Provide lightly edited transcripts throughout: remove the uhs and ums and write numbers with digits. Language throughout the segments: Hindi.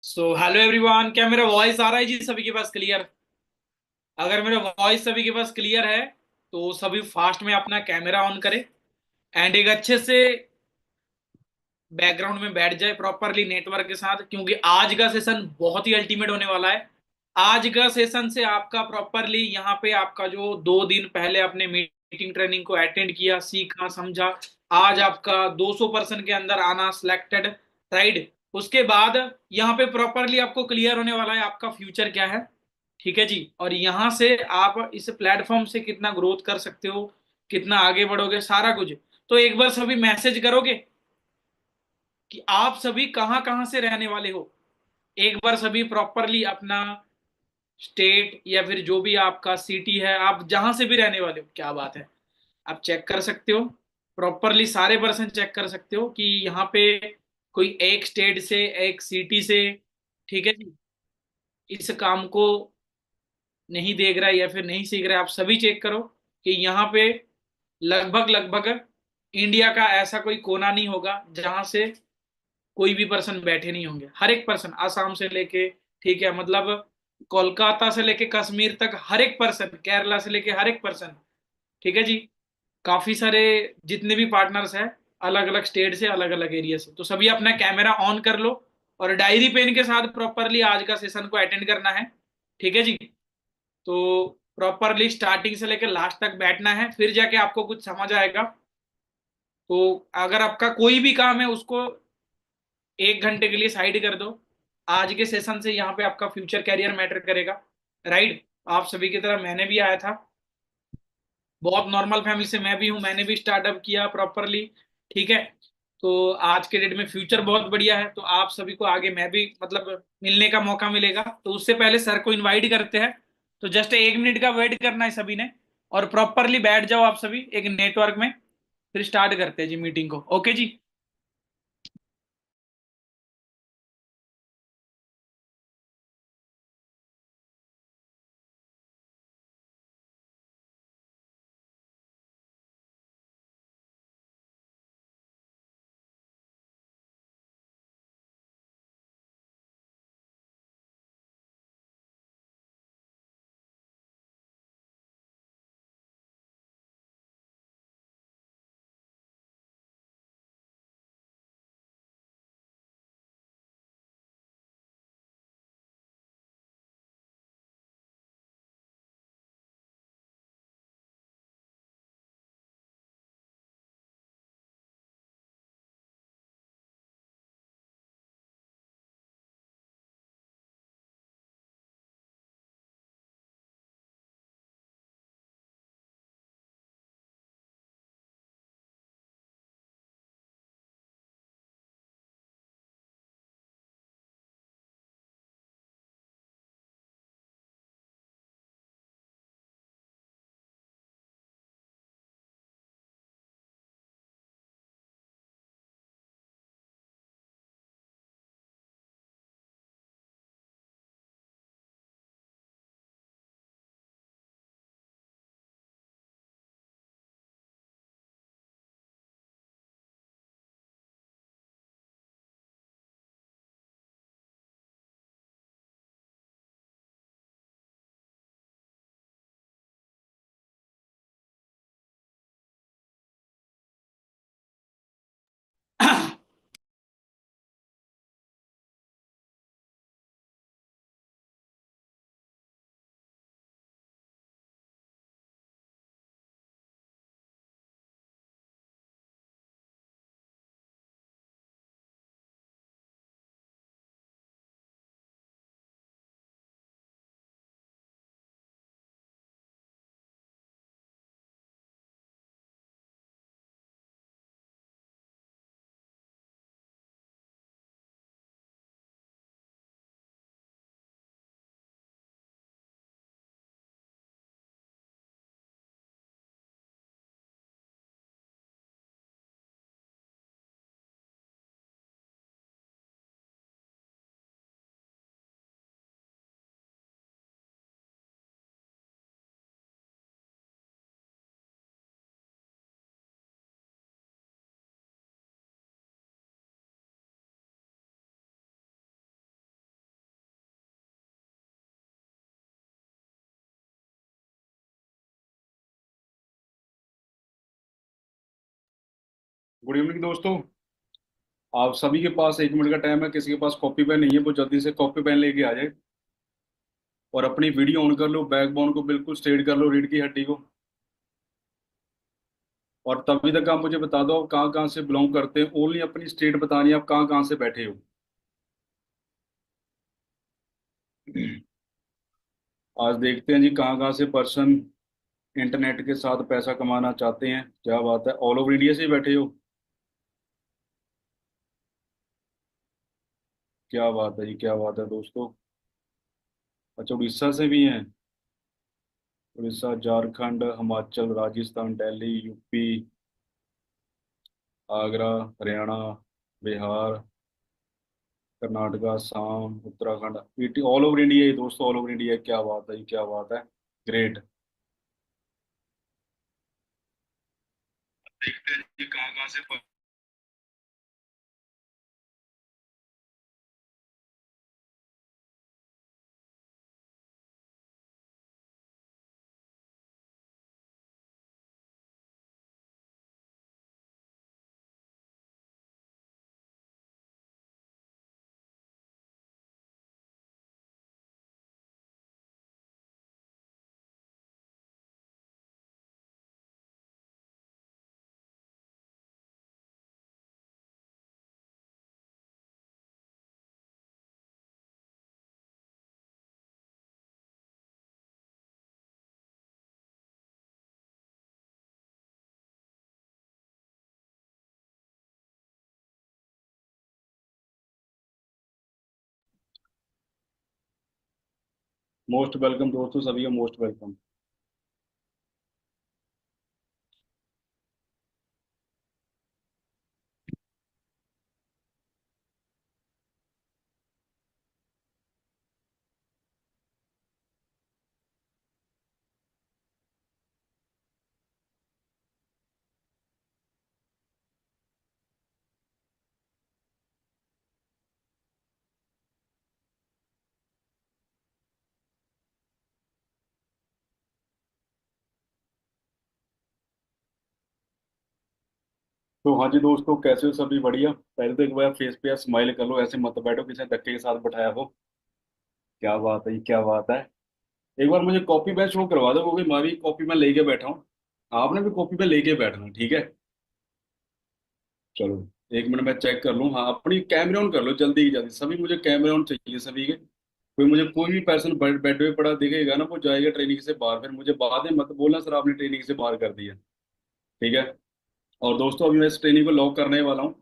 सो हेलो एवरीवन, क्या मेरा वॉइस आ रहा है जी सभी के पास क्लियर? अगर मेरा वॉइस सभी के पास क्लियर है तो सभी फास्ट में अपना कैमरा ऑन करें एंड एक अच्छे से बैकग्राउंड में बैठ जाए प्रॉपरली नेटवर्क के साथ, क्योंकि आज का सेशन बहुत ही अल्टीमेट होने वाला है। आज का सेशन से आपका प्रॉपरली यहाँ पे आपका जो 2 दिन पहले आपने मीटिंग ट्रेनिंग को अटेंड किया, सीखा, समझा, आज आपका 200% के अंदर आना सिलेक्टेड, राइट। उसके बाद यहाँ पे प्रॉपरली आपको क्लियर होने वाला है आपका फ्यूचर क्या है। ठीक है जी। और यहाँ से आप इस प्लेटफॉर्म से कितना ग्रोथ कर सकते हो, कितना आगे बढ़ोगे, सारा कुछ। तो एक बार सभी मैसेज करोगे कि आप सभी कहाँ कहाँ से रहने वाले हो। एक बार सभी प्रॉपरली अपना स्टेट या फिर जो भी आपका सिटी है, आप जहां से भी रहने वाले हो, क्या बात है, आप चेक कर सकते हो। प्रॉपरली सारे पर्सन चेक कर सकते हो कि यहाँ पे कोई एक स्टेट से, एक सिटी से, ठीक है जी, इस काम को नहीं देख रहा है या फिर नहीं सीख रहा है। आप सभी चेक करो कि यहाँ पे लगभग लगभग इंडिया का ऐसा कोई कोना नहीं होगा जहां से कोई भी पर्सन बैठे नहीं होंगे। हर एक पर्सन, आसाम से लेके, ठीक है, मतलब कोलकाता से लेके कश्मीर तक, हर एक पर्सन, केरला से लेके हर एक पर्सन, ठीक है जी। काफी सारे जितने भी पार्टनर्स हैं, अलग अलग स्टेट से, अलग अलग एरिया से, तो सभी अपना कैमरा ऑन कर लो और डायरी पेन के साथ प्रॉपरली आज का सेशन को अटेंड करना है। ठीक है जी। तो प्रॉपरली स्टार्टिंग से लेकर लास्ट तक बैठना है, फिर जाके आपको कुछ समझ आएगा। तो अगर आपका कोई भी काम है उसको 1 घंटे के लिए साइड कर दो। आज के सेशन से यहाँ पे आपका फ्यूचर कैरियर मैटर करेगा, राइट। आप सभी की तरह मैंने भी आया था, बहुत नॉर्मल फैमिली से मैं भी हूँ, मैंने भी स्टार्टअप किया प्रॉपरली। ठीक है। तो आज के डेट में फ्यूचर बहुत बढ़िया है, तो आप सभी को आगे मैं भी मतलब मिलने का मौका मिलेगा। तो उससे पहले सर को इनवाइट करते हैं। तो जस्ट 1 मिनट का वेट करना है सभी ने, और प्रॉपरली बैठ जाओ आप सभी एक नेटवर्क में। फिर स्टार्ट करते हैं जी मीटिंग को। ओके जी। गुड इवनिंग दोस्तों। आप सभी के पास 1 मिनट का टाइम है। किसी के पास कॉपी पेन नहीं है वो जल्दी से कॉपी पेन लेके आ जाए और अपनी वीडियो ऑन कर लो, बैकबोन को बिल्कुल स्ट्रेट कर लो, रीढ़ की हड्डी को। और तभी तक आप मुझे बता दो आप कहाँ कहाँ से बिलोंग करते हैं। ओनली अपनी स्टेट बतानी है, आप कहाँ कहाँ से बैठे हो। आज देखते हैं जी कहाँ कहाँ से पर्सन इंटरनेट के साथ पैसा कमाना चाहते हैं। क्या बात है, ऑल ओवर इंडिया से ही बैठे हो। क्या बात है जी, क्या बात है दोस्तों। अच्छा, उड़ीसा से भी हैं। Orissa, Jharkhand, Himachal, Rajasthan, Delhi, UP, Agra, Haryana, Bihar, Karnataka, Assam, Uttarakhand, etc, all over India ही दोस्तों, ऑल ओवर इंडिया। क्या बात है जी, क्या बात है। ग्रेट। देखते हैं जी कहाँ कहाँ से मोस्ट वेलकम दोस्तों, सभी का मोस्ट वेलकम। तो हाँ जी दोस्तों, कैसे हो सभी? बढ़िया। पहले तो एक बार फेस पे स्माइल कर लो, ऐसे मत बैठो किसी ने धक्के के साथ बैठाया हो। क्या बात है जी, क्या बात है। एक बार मुझे कॉपी बैच शुरू करवा दो, क्योंकि मैं भी कॉपी में लेके बैठा हूँ। आपने भी कॉपी में लेके बैठना, ठीक है। चलो, 1 मिनट में चेक कर लूँ। हाँ, अपनी कैमरे ऑन कर लो जल्दी ही जल्दी, सभी मुझे कैमरे ऑन चाहिए सभी के। कोई भी पर्सन बेड पे पड़ा दिखेगा ना, वो जाएगा ट्रेनिंग से बाहर। फिर मुझे बाद में मत बोलना सर आपने ट्रेनिंग से बाहर कर दिया। ठीक है। और दोस्तों, अभी मैं इस ट्रेनिंग को लॉक करने वाला हूँ।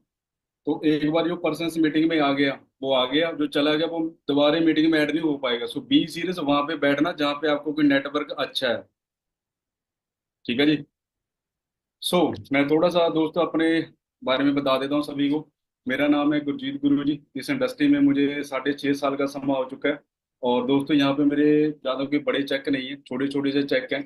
तो एक बार जो पर्सन इस मीटिंग में आ गया वो आ गया, जो चला गया वो दोबारा मीटिंग में ऐड नहीं हो पाएगा। सो बी सीरियस, वहां पे बैठना जहाँ पे आपको कोई नेटवर्क अच्छा है। ठीक है जी। सो मैं थोड़ा सा दोस्तों अपने बारे में बता देता हूँ सभी को। मेरा नाम है गुरजीत गुरु जी। इस इंडस्ट्री में मुझे 6.5 साल का समय हो चुका है। और दोस्तों, यहाँ पे मेरे ज़्यादा कोई बड़े चेक नहीं है, छोटे छोटे से चेक हैं,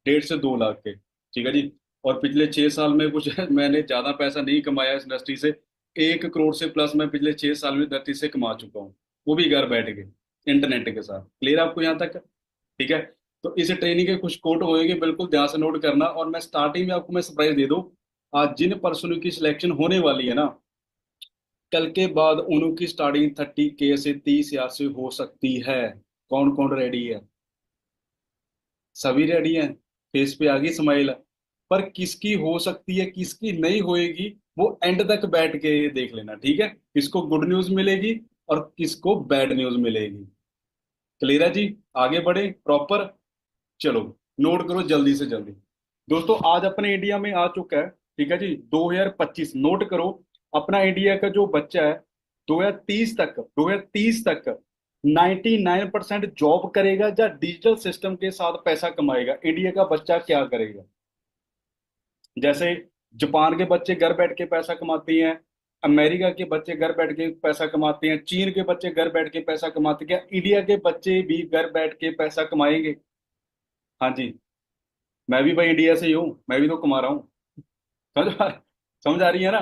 1.5 से 2 लाख के। ठीक है जी। और पिछले 6 साल में कुछ मैंने ज़्यादा पैसा नहीं कमाया इस इंडस्ट्री से। 1 करोड़ से प्लस मैं पिछले 6 साल में धरती से कमा चुका हूँ, वो भी घर बैठ के, इंटरनेट के साथ। क्लियर आपको यहाँ तक? ठीक है। तो इस ट्रेनिंग के कुछ कोड होएंगे, बिल्कुल ध्यान से नोट करना। और मैं स्टार्टिंग में आपको मैं सरप्राइज दे दूं। आज जिन पर्सनों की सिलेक्शन होने वाली है ना, कल के बाद उनकी स्टार्टिंग 30K से 30 हजार से हो सकती है। कौन कौन रेडी है? सभी रेडी हैं? फेस पे आ गई स्माइल। पर किसकी हो सकती है किसकी नहीं होएगी, वो एंड तक बैठ के देख लेना, ठीक है। किसको गुड न्यूज मिलेगी और किसको बैड न्यूज मिलेगी। क्लियर है जी? आगे बढ़े प्रॉपर। चलो, नोट करो जल्दी से जल्दी। दोस्तों, आज अपने इंडिया में आ चुका है, ठीक है जी, 2025। नोट करो, अपना इंडिया का जो बच्चा है 2030 तक 99% जॉब करेगा या डिजिटल सिस्टम के साथ पैसा कमाएगा। इंडिया का बच्चा क्या करेगा? जैसे जापान के बच्चे घर बैठ के पैसा कमाते हैं, अमेरिका के बच्चे घर बैठ के पैसा कमाते हैं, चीन के बच्चे घर बैठ के पैसा कमाते हैं, क्या इंडिया के बच्चे भी घर बैठ के पैसा कमाएंगे? हाँ जी। मैं भी भाई इंडिया से ही हूँ, मैं भी तो कमा रहा हूँ। समझ आ समझ आ रही है ना?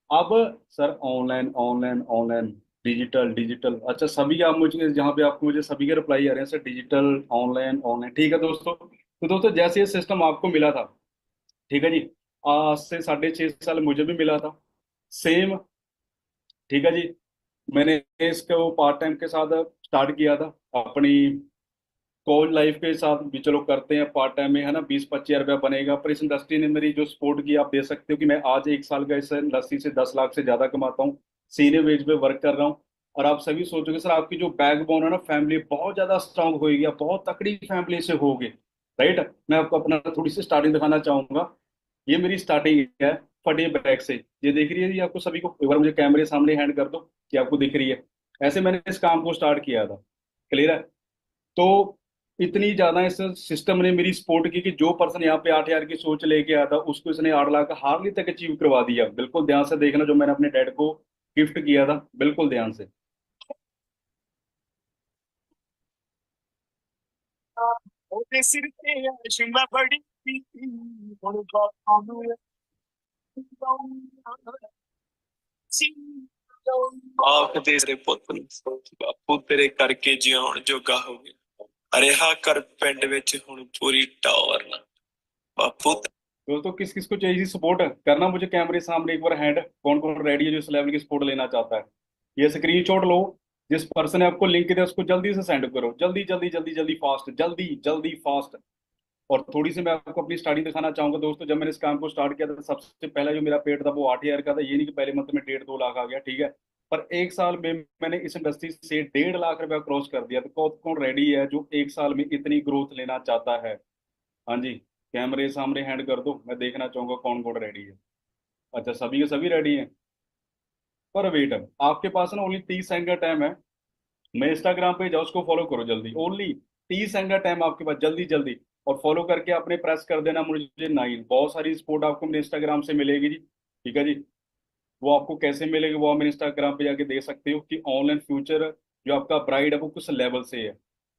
अब sir, online online online, digital digital, अच्छा सभी आप मुझे जहाँ पे आपको मुझे सभी के रिप्लाई आ रहे हैं सर, डिजिटल ऑनलाइन ऑनलाइन। ठीक है दोस्तों, तो दोस्तों जैसे ये सिस्टम आपको मिला था, ठीक है जी, आज से 6.5 साल मुझे भी मिला था, सेम। ठीक है जी। मैंने इसको पार्ट टाइम के साथ स्टार्ट किया था अपनी कॉलेज लाइफ के साथ भी। चलो करते हैं पार्ट टाइम में, है ना, 20-25 हज़ार रुपया बनेगा। पर इस इंडस्ट्री ने मेरी जो सपोर्ट की, आप देख सकते हो कि मैं आज 1 साल का इस इंडस्ट्री से 10 लाख से ज्यादा कमाता हूँ, सीनियर वेज पे वर्क कर रहा हूँ। और आप सभी सोचोगे सर आपकी जो बैकबोन है ना, फैमिली बहुत ज्यादा स्ट्रांग होगी, आप बहुत तकड़ी फैमिली से होगे, राइट। मैं आपको अपना थोड़ी सी स्टार्टिंग दिखाना चाहूंगा। ये मेरी स्टार्टिंग है फटे बैग से। ये दिख रही है जी आपको सभी को? एक बार मुझे कैमरे सामने हैंड कर दो कि आपको दिख रही है। ऐसे मैंने इस काम को स्टार्ट किया था। क्लियर है? तो इतनी ज्यादा इस सिस्टम ने मेरी सपोर्ट की कि जो पर्सन यहाँ पे 8 हज़ार की सोच लेके आया था, उसको इसने 8 लाख हार्डली तक अचीव करवा दिया। बिल्कुल ध्यान से देखना, जो मैंने अपने डैड को गिफ्ट किया था, बिल्कुल ध्यान से। ਉਹਦੇ ਸਿਰ ਤੇ ਐਸ਼ ਮੈਂ ਬੜੀ ਕੀਤੀ ਹੁਣ ਬਾਪਾਂ ਨੂੰ ਆਖਦੇ ਤੇਰੇ ਪੁੱਤ ਨੂੰ ਬਾਪੂ ਤੇਰੇ ਕਰਕੇ ਜਿਉਣ ਜੋਗਾ ਹੋ ਗਿਆ ਰਿਹਾ ਕਰ ਪਿੰਡ ਵਿੱਚ ਹੁਣ ਪੂਰੀ ਟੌਰ ਨਾ ਬਾਪੂ दोस्तों किस किस को चाहिए सपोर्ट करना, मुझे कैमरे सामने एक बार हैंड, कौन कौन रेडी है जो इस लेवल की सपोर्ट लेना चाहता है। ये स्क्रीनशॉट लो, जिस पर्सन ने आपको लिंक दिया उसको जल्दी से सेंड करो, जल्दी जल्दी जल्दी जल्दी फास्ट, जल्दी जल्दी फास्ट। और थोड़ी सी मैं आपको अपनी स्टार्टिंग दिखाना चाहूंगा दोस्तों। जब मैंने इस काम को स्टार्ट किया था, सबसे पहला जो मेरा पेट था वो 8 हज़ार का था। ये नहीं कि पहले मंथ में 1.5-2 लाख आ गया, ठीक है। पर 1 साल में मैंने इस इंडस्ट्री से 1.5 लाख रुपया क्रॉस कर दिया। तो कौन कौन रेडी है जो 1 साल में इतनी ग्रोथ लेना चाहता है? हाँ जी, कैमरे सामने हैंड कर दो, मैं देखना चाहूंगा कौन कौन रेडी है। अच्छा, सभी के सभी रेडी हैं। पर वेट, आपके पास ना ओनली 30 सेकंड का टाइम है। मैं इंस्टाग्राम पे जाओ, उसको फॉलो करो जल्दी। ओनली 30 सेकंड का टाइम आपके पास, जल्दी जल्दी। और फॉलो करके आपने प्रेस कर देना मुझे 9। बहुत सारी सपोर्ट आपको मेरे इंस्टाग्राम से मिलेगी जी, ठीक है जी। वो आपको कैसे मिलेगी वो आप मेरे इंस्टाग्राम पे जाके देख सकते हो कि ऑनलाइन फ्यूचर जो आपका ब्राइड है वो किस लेवल से है।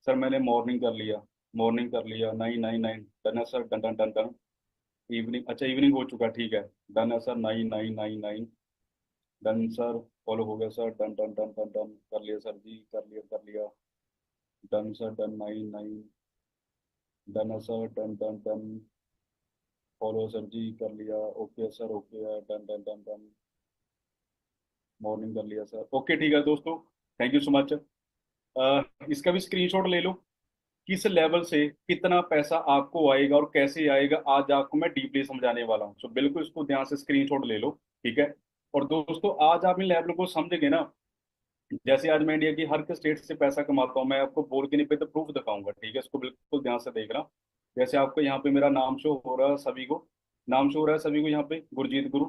सर मैंने मॉर्निंग कर लिया, मॉर्निंग कर लिया, 999 डन है sir, done done done done. Evening, अच्छा इवनिंग हो चुका, ठीक है। डन है सर, 9999 डन सर। फॉलो हो गया sir, done done done done done कर लिया सर जी, कर लिया कर लिया। डन सर, डन 99 डन है sir, done done done. Follow sir जी, कर लिया। ओके सर, ओके है, done done done done. Morning कर लिया सर, ओके ठीक है दोस्तों। Thank you so much. इसका भी स्क्रीनशॉट ले लो, किस लेवल से कितना पैसा आपको आएगा और कैसे आएगा, आज आपको मैं डीपली समझाने वाला हूँ। सो बिल्कुल इसको ध्यान से स्क्रीनशॉट ले लो, ठीक है। और दोस्तों आज आप इन लेवल को समझेंगे ना, जैसे आज मैं इंडिया की हर एक स्टेट से पैसा कमाता हूँ, मैं आपको बोल के नहीं पे तो प्रूफ दिखाऊंगा, ठीक है। इसको बिल्कुल ध्यान से देखना। जैसे आपको यहाँ पे मेरा नाम शो हो रहा है सभी को, नाम शो हो रहा है सभी को यहाँ पे, गुरजीत गुरु।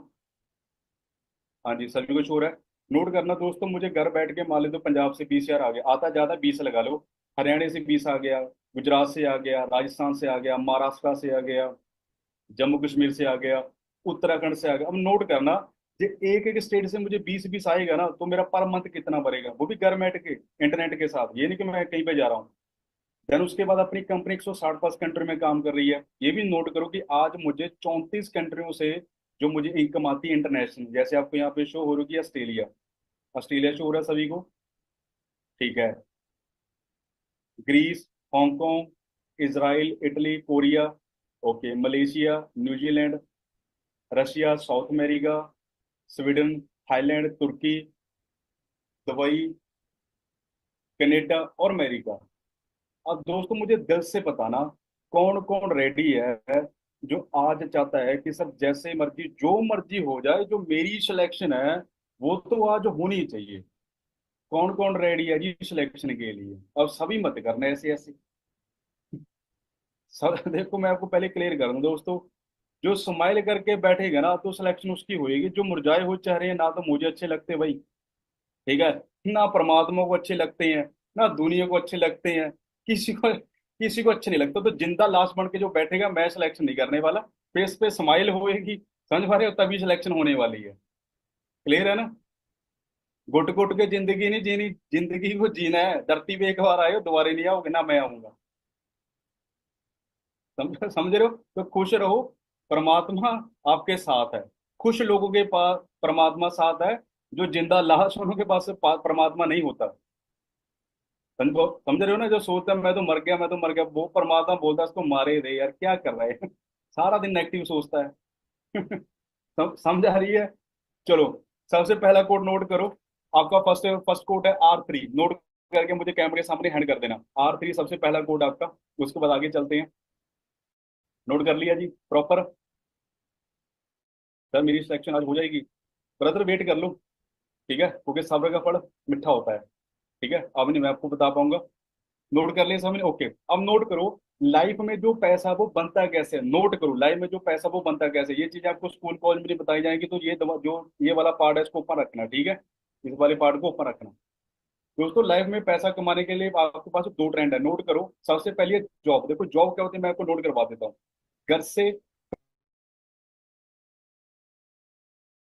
हाँ जी, सभी को शो हो रहा है। नोट करना दोस्तों, मुझे घर बैठ के मान लो तो पंजाब से 20 हज़ार आ गया, आता ज्यादा 20 लगा लो। हरियाणा से 20 आ गया, गुजरात से आ गया, राजस्थान से आ गया, महाराष्ट्र से आ गया, जम्मू कश्मीर से आ गया, उत्तराखंड से आ गया। अब नोट करना, जो एक एक स्टेट से मुझे 20-20 आएगा ना, तो मेरा पर मंथ कितना बढ़ेगा, वो भी घर बैठ के इंटरनेट के साथ। ये नहीं कि मैं कहीं पे जा रहा हूँ। देन उसके बाद अपनी कंपनी 160+ कंट्री में काम कर रही है। ये भी नोट करो कि आज मुझे 34 कंट्रियों से जो मुझे इनकम आती है इंटरनेशनल। जैसे आपको यहाँ पे शो हो रही है ऑस्ट्रेलिया, ऑस्ट्रेलिया शो हो रहा है सभी को, ठीक है। Greece, Hong Kong, Israel, Italy, Korea, okay, Malaysia, New Zealand, Russia, South America, Sweden, Thailand, तुर्की, दुबई, कनाडा और अमेरिका। अब दोस्तों मुझे दिल से बताना, कौन कौन रेडी है जो आज चाहता है कि सर जैसे मर्जी जो मर्जी हो जाए, जो मेरी सिलेक्शन है वो तो आज होनी चाहिए। कौन कौन रेडी है जी सिलेक्शन के लिए? अब सभी मत करना ऐसे ऐसे। सब देखो मैं आपको पहले क्लियर कर दूं दोस्तों, जो स्माइल करके बैठेगा ना तो सिलेक्शन उसकी होएगी। जो मुरझाए हुए चेहरे हैं ना तो मुझे अच्छे लगते भाई, ठीक है, ना परमात्मा को अच्छे लगते हैं, ना दुनिया को अच्छे लगते हैं, किसी को अच्छे नहीं लगता। तो जिंदा लाश बन के जो बैठेगा, मैं सिलेक्शन नहीं करने वाला। फेस पे स्माइल होएगी, समझ पा रहे हो, तभी सिलेक्शन होने वाली है। क्लियर है ना? घुट घुट के जिंदगी नहीं जीनी, जिंदगी को जीना है। धरती पे एक बार आए हो, दोबारा नहीं आओगे ना, मैं आऊंगा। समझ रहे हो? तो खुश रहो, परमात्मा आपके साथ है। खुश लोगों के पास परमात्मा साथ है, जो जिंदा लाश वालों के पास से परमात्मा नहीं होता। समझ रहे हो ना? जो सोचता है मैं तो मर गया, मैं तो मर गया, वो परमात्मा बोलता है इसको मारे दे यार, क्या कर रहा है सारा दिन नेगेटिव सोचता है। समझ आ रही है? चलो, सबसे पहला कोड नोट करो। आपका फर्स्ट फर्स्ट कोड है R3। नोट करके मुझे कैमरे के सामने हैंड कर देना। R3 सबसे पहला कोड आपका। उसके बाद आगे चलते हैं। नोट कर लिया जी प्रॉपर? सर मेरी सिलेक्शन आज हो जाएगी। ब्रदर वेट कर लो, ठीक है, क्योंकि सब्र का फल मीठा होता है। ठीक है, अब नहीं मैं आपको बता पाऊंगा। नोट कर लिया सबने? ओके, अब नोट करो। लाइफ में जो पैसा वो बनता कैसे है? नोट करो, लाइफ में जो पैसा वो बनता कैसे है? ये चीजें आपको स्कूल कॉलेज में नहीं बताई जाएंगी, तो जो ये वाला पार्ट है इसको ऊपर रखना, ठीक है? इस वाले पार्ट को ऊपर रखना। दोस्तों, लाइफ में पैसा कमाने के लिए आपके पास दो ट्रेंड है, नोट करो। सबसे पहले जॉब। देखो जॉब क्या होती है, मैं आपको नोट करवा देता हूँ। घर से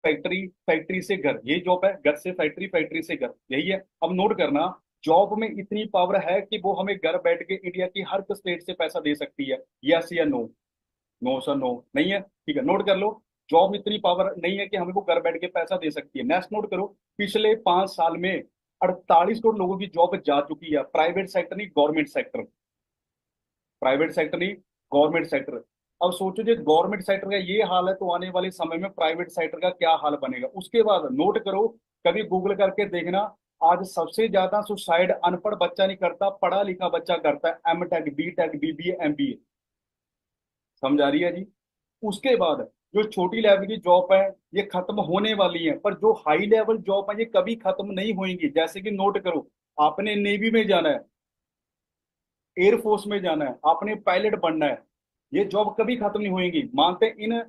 फैक्ट्री, फैक्ट्री से घर, यही जॉब है। घर से फैक्ट्री, फैक्ट्री से घर, यही है। अब नोट करना, जॉब में इतनी पावर है कि वो हमें घर बैठ के इंडिया की हर स्टेट से पैसा दे सकती है। यस या नो? नो सर, नो नहीं है, ठीक है, नोट कर लो। जॉब इतनी पावर नहीं है कि हमें वो घर बैठ के पैसा दे सकती है। नेक्स्ट नोट करो, पिछले 5 साल में 48 करोड़ लोगों की जॉब जा चुकी है। प्राइवेट सेक्टर नहीं, गवर्नमेंट सेक्टर। प्राइवेट सेक्टर नहीं, गवर्नमेंट सेक्टर। अब सोचो, जो गवर्नमेंट सेक्टर का ये हाल है, तो आने वाले समय में प्राइवेट सेक्टर का क्या हाल बनेगा? उसके बाद नोट करो, कभी गूगल करके देखना। आज सबसे ज्यादा सुसाइड अनपढ़ बच्चा नहीं करता, पढ़ा लिखा बच्चा करता है। M.Tech, B.Tech, BBA, MBA। समझ आ रही है जी? उसके बाद जो छोटी लेवल की जॉब है ये खत्म होने वाली है, पर जो हाई लेवल जॉब है ये कभी खत्म नहीं होंगी। जैसे कि नोट करो, आपने नेवी में जाना है, एयरफोर्स में जाना है, आपने पायलट बनना है, ये जॉब कभी खत्म नहीं होएंगी। मानते हैं इन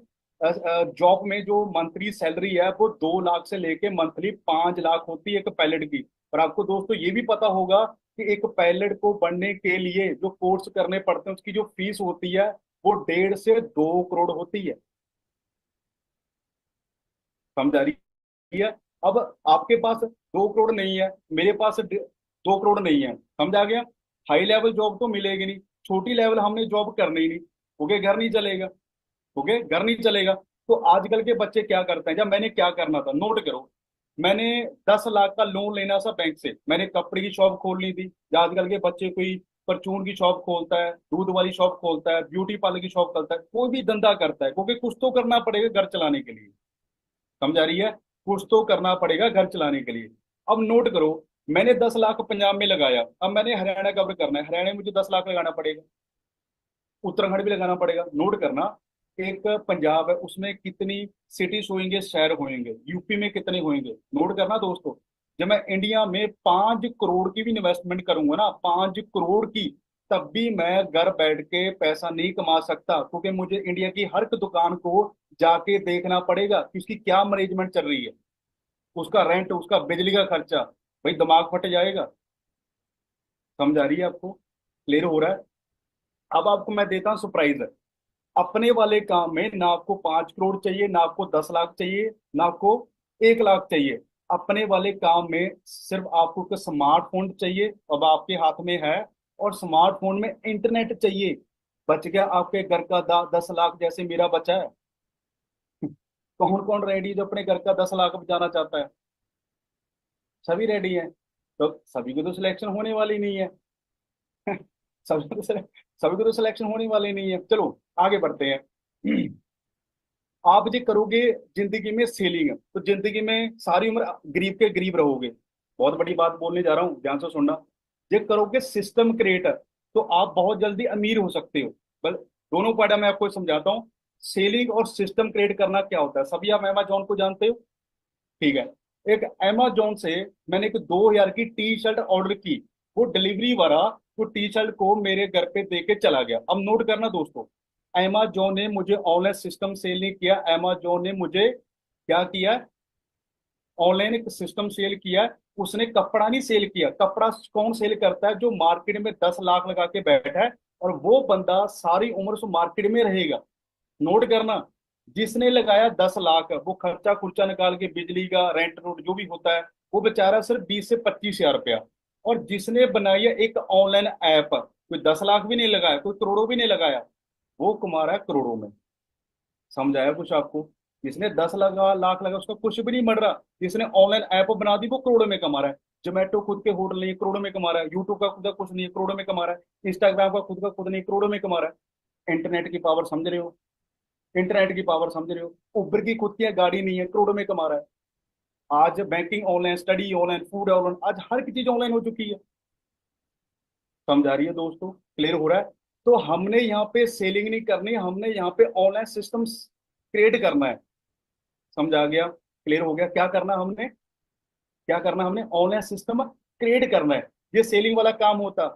जॉब में जो मंथली सैलरी है वो 2 लाख से लेके मंथली 5 लाख होती है एक पायलट की। पर आपको दोस्तों ये भी पता होगा कि एक पायलट को बनने के लिए जो कोर्स करने पड़ते हैं उसकी जो फीस होती है वो 1.5 से 2 करोड़ होती है। समझ आ रही है? अब आपके पास 2 करोड़ नहीं है, मेरे पास 2 करोड़ नहीं है। समझ आ गया? हाई लेवल जॉब तो मिलेगी नहीं, छोटी लेवल हमने जॉब करनी ही नहीं। ओके, घर नहीं चलेगा। ओके, घर नहीं चलेगा। तो आजकल के बच्चे क्या करते हैं, जब मैंने क्या करना था, नोट करो। मैंने 10 लाख का लोन लेना था बैंक से, मैंने कपड़े की शॉप खोलनी थी। या आजकल के बच्चे कोई परचून की शॉप खोलता है, दूध वाली शॉप खोलता है, ब्यूटी पार्लर की शॉप खोलता है, कोई भी धंधा करता है, क्योंकि कुछ तो करना पड़ेगा घर चलाने के लिए। समझ आ रही है? कुछ तो करना पड़ेगा घर चलाने के लिए। अब नोट करो, मैंने 10 लाख पंजाब में लगाया, अब मैंने हरियाणा कवर करना है, हरियाणा में मुझे 10 लाख लगाना पड़ेगा, उत्तराखंड भी लगाना पड़ेगा। नोट करना, एक पंजाब है उसमें कितनी सिटीज होंगे, शहर होंगे, यूपी में कितने होंगे, नोट करना दोस्तों। जब मैं इंडिया में 5 करोड़ की भी इन्वेस्टमेंट करूंगा ना, 5 करोड़ की, तब भी मैं घर बैठ के पैसा नहीं कमा सकता, क्योंकि मुझे इंडिया की हर एक दुकान को जाके देखना पड़ेगा कि उसकी क्या मैनेजमेंट चल रही है, उसका रेंट, उसका बिजली का खर्चा। भाई दिमाग फट जाएगा। समझ आ रही है आपको? क्लियर हो रहा है? अब आपको मैं देता हूँ सरप्राइज। अपने वाले काम में ना आपको 5 करोड़ चाहिए, ना आपको 10 लाख चाहिए, ना आपको 1 लाख चाहिए। अपने वाले काम में सिर्फ आपको एक स्मार्टफोन चाहिए, अब आपके हाथ में है, और स्मार्टफोन में इंटरनेट चाहिए। बच गया आपके घर का 10 लाख, जैसे मेरा बचा है। कौन कौन रेडी जो अपने घर का 10 लाख बचाना चाहता है? सभी रेडी हैं। तो सभी को तो सिलेक्शन होने वाली नहीं है। सभी को तो सभी को तो सिलेक्शन होने वाली नहीं है। चलो आगे बढ़ते हैं। आप जो करोगे जिंदगी में सेलिंग, तो जिंदगी में सारी उम्र गरीब के गरीब रहोगे। बहुत बड़ी बात बोलने जा रहा हूँ, ध्यान से सुनना। जो करोगे सिस्टम क्रिएटर, तो आप बहुत जल्दी अमीर हो सकते हो। बल दोनों पॉइंट मैं आपको समझाता हूँ। सेलिंग और सिस्टम क्रिएट करना क्या होता है। सभी आप अमेजोन को जानते हो, ठीक है? एक अमेजोन से मैंने एक 2 हजार की टी शर्ट ऑर्डर की, वो डिलीवरी वाला वो टी शर्ट को मेरे घर पे दे के चला गया। अब नोट करना दोस्तों, अमेजोन ने मुझे ऑनलाइन सिस्टम सेल नहीं किया, अमेजोन ने मुझे क्या किया, ऑनलाइन एक सिस्टम सेल किया। उसने कपड़ा नहीं सेल किया। कपड़ा कौन सेल करता है? जो मार्केट में 10 लाख लगा के बैठा है, और वो बंदा सारी उम्र उस मार्केट में रहेगा। नोट करना, जिसने लगाया 10 लाख, वो खर्चा खुर्चा निकाल के बिजली का रेंट रूट जो भी होता है, वो बेचारा सिर्फ 20 से 25 हजार रुपया। और जिसने बनाई है एक ऑनलाइन ऐप, कोई 10 लाख भी नहीं लगाया, कोई करोड़ों भी नहीं लगाया, वो कमा रहा है करोड़ों में। समझ आया कुछ आपको? जिसने 10 लाख लगा उसका कुछ भी नहीं मर रहा। जिसने ऑनलाइन ऐप बना दी वो करोड़ों में कमा रहा है। जोमेटो खुद के होटल नहीं, करोड़ों में कमा रहा है। यूट्यूब का खुद का कुछ नहीं, करोड़ों में कमा रहा है। इंस्टाग्राम का खुद का खुद नहीं, करोड़ों में कमा रहा है। इंटरनेट की पावर समझ रहे हो? इंटरनेट की पावर समझ रहे हो। उबर की खुद की गाड़ी नहीं है, करोड़ों में कमा रहा है। आज banking online, study online, food online, आज हर की चीज ऑनलाइन हो चुकी है। समझ आ रही है दोस्तों, क्लियर हो रहा है। तो हमने यहाँ पे सेलिंग नहीं करनी, हमने यहाँ पे ऑनलाइन सिस्टम क्रिएट करना है। समझ आ गया, क्लियर हो गया। क्या करना हमने, क्या करना हमने, ऑनलाइन सिस्टम क्रिएट करना है। ये सेलिंग वाला काम होता,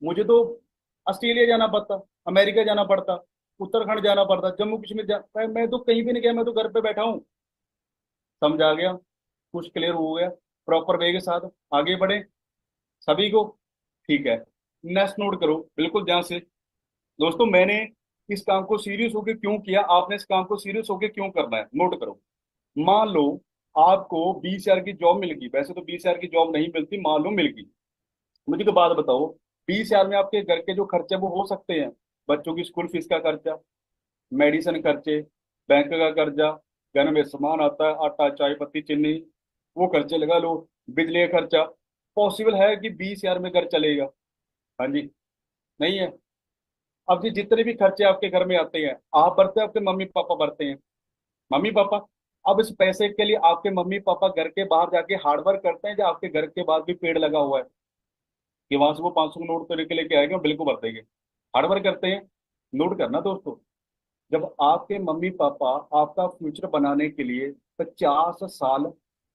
मुझे तो ऑस्ट्रेलिया जाना पड़ता, अमेरिका जाना पड़ता, उत्तराखंड जाना पड़ता, जम्मू कश्मीर मैं तो कहीं भी नहीं गया, मैं तो घर पे बैठा हूँ। समझ आ गया, कुछ क्लियर हो गया। प्रॉपर वे के साथ आगे बढ़े सभी को, ठीक है। नेक्स्ट नोट करो बिल्कुल ध्यान से दोस्तों, मैंने इस काम को सीरियस होकर क्यों किया, आपने इस काम को सीरियस होकर क्यों करना है, नोट करो। मान लो आपको 20,000 की जॉब मिल गई, वैसे तो 20,000 की जॉब नहीं मिलती, मान लो मिल गई। मुझे तो बात बताओ, 20,000 में आपके घर के जो खर्चे वो हो सकते हैं? बच्चों की स्कूल फीस का खर्चा, मेडिसिन खर्चे, बैंक का कर्जा, घर में सामान आता है, आटा चाय पत्ती चीनी, वो खर्चे लगा लो, बिजली का खर्चा। पॉसिबल है कि 20,000 में घर चलेगा? हाँ जी, नहीं है। अब जी जितने भी खर्चे आपके घर में आते हैं, आप भरते हैं, आपके मम्मी पापा भरते हैं, मम्मी पापा। अब इस पैसे के लिए आपके मम्मी पापा घर के बाहर जाके हार्डवर्क करते हैं, या आपके घर के बाहर भी पेड़ लगा हुआ है कि वहां से वो 500 का नोट तो लेके आएंगे और बिल को भर देंगे? हार्डवर्क करते हैं। नोट करना दोस्तों, जब आपके मम्मी पापा आपका फ्यूचर बनाने के लिए 50 साल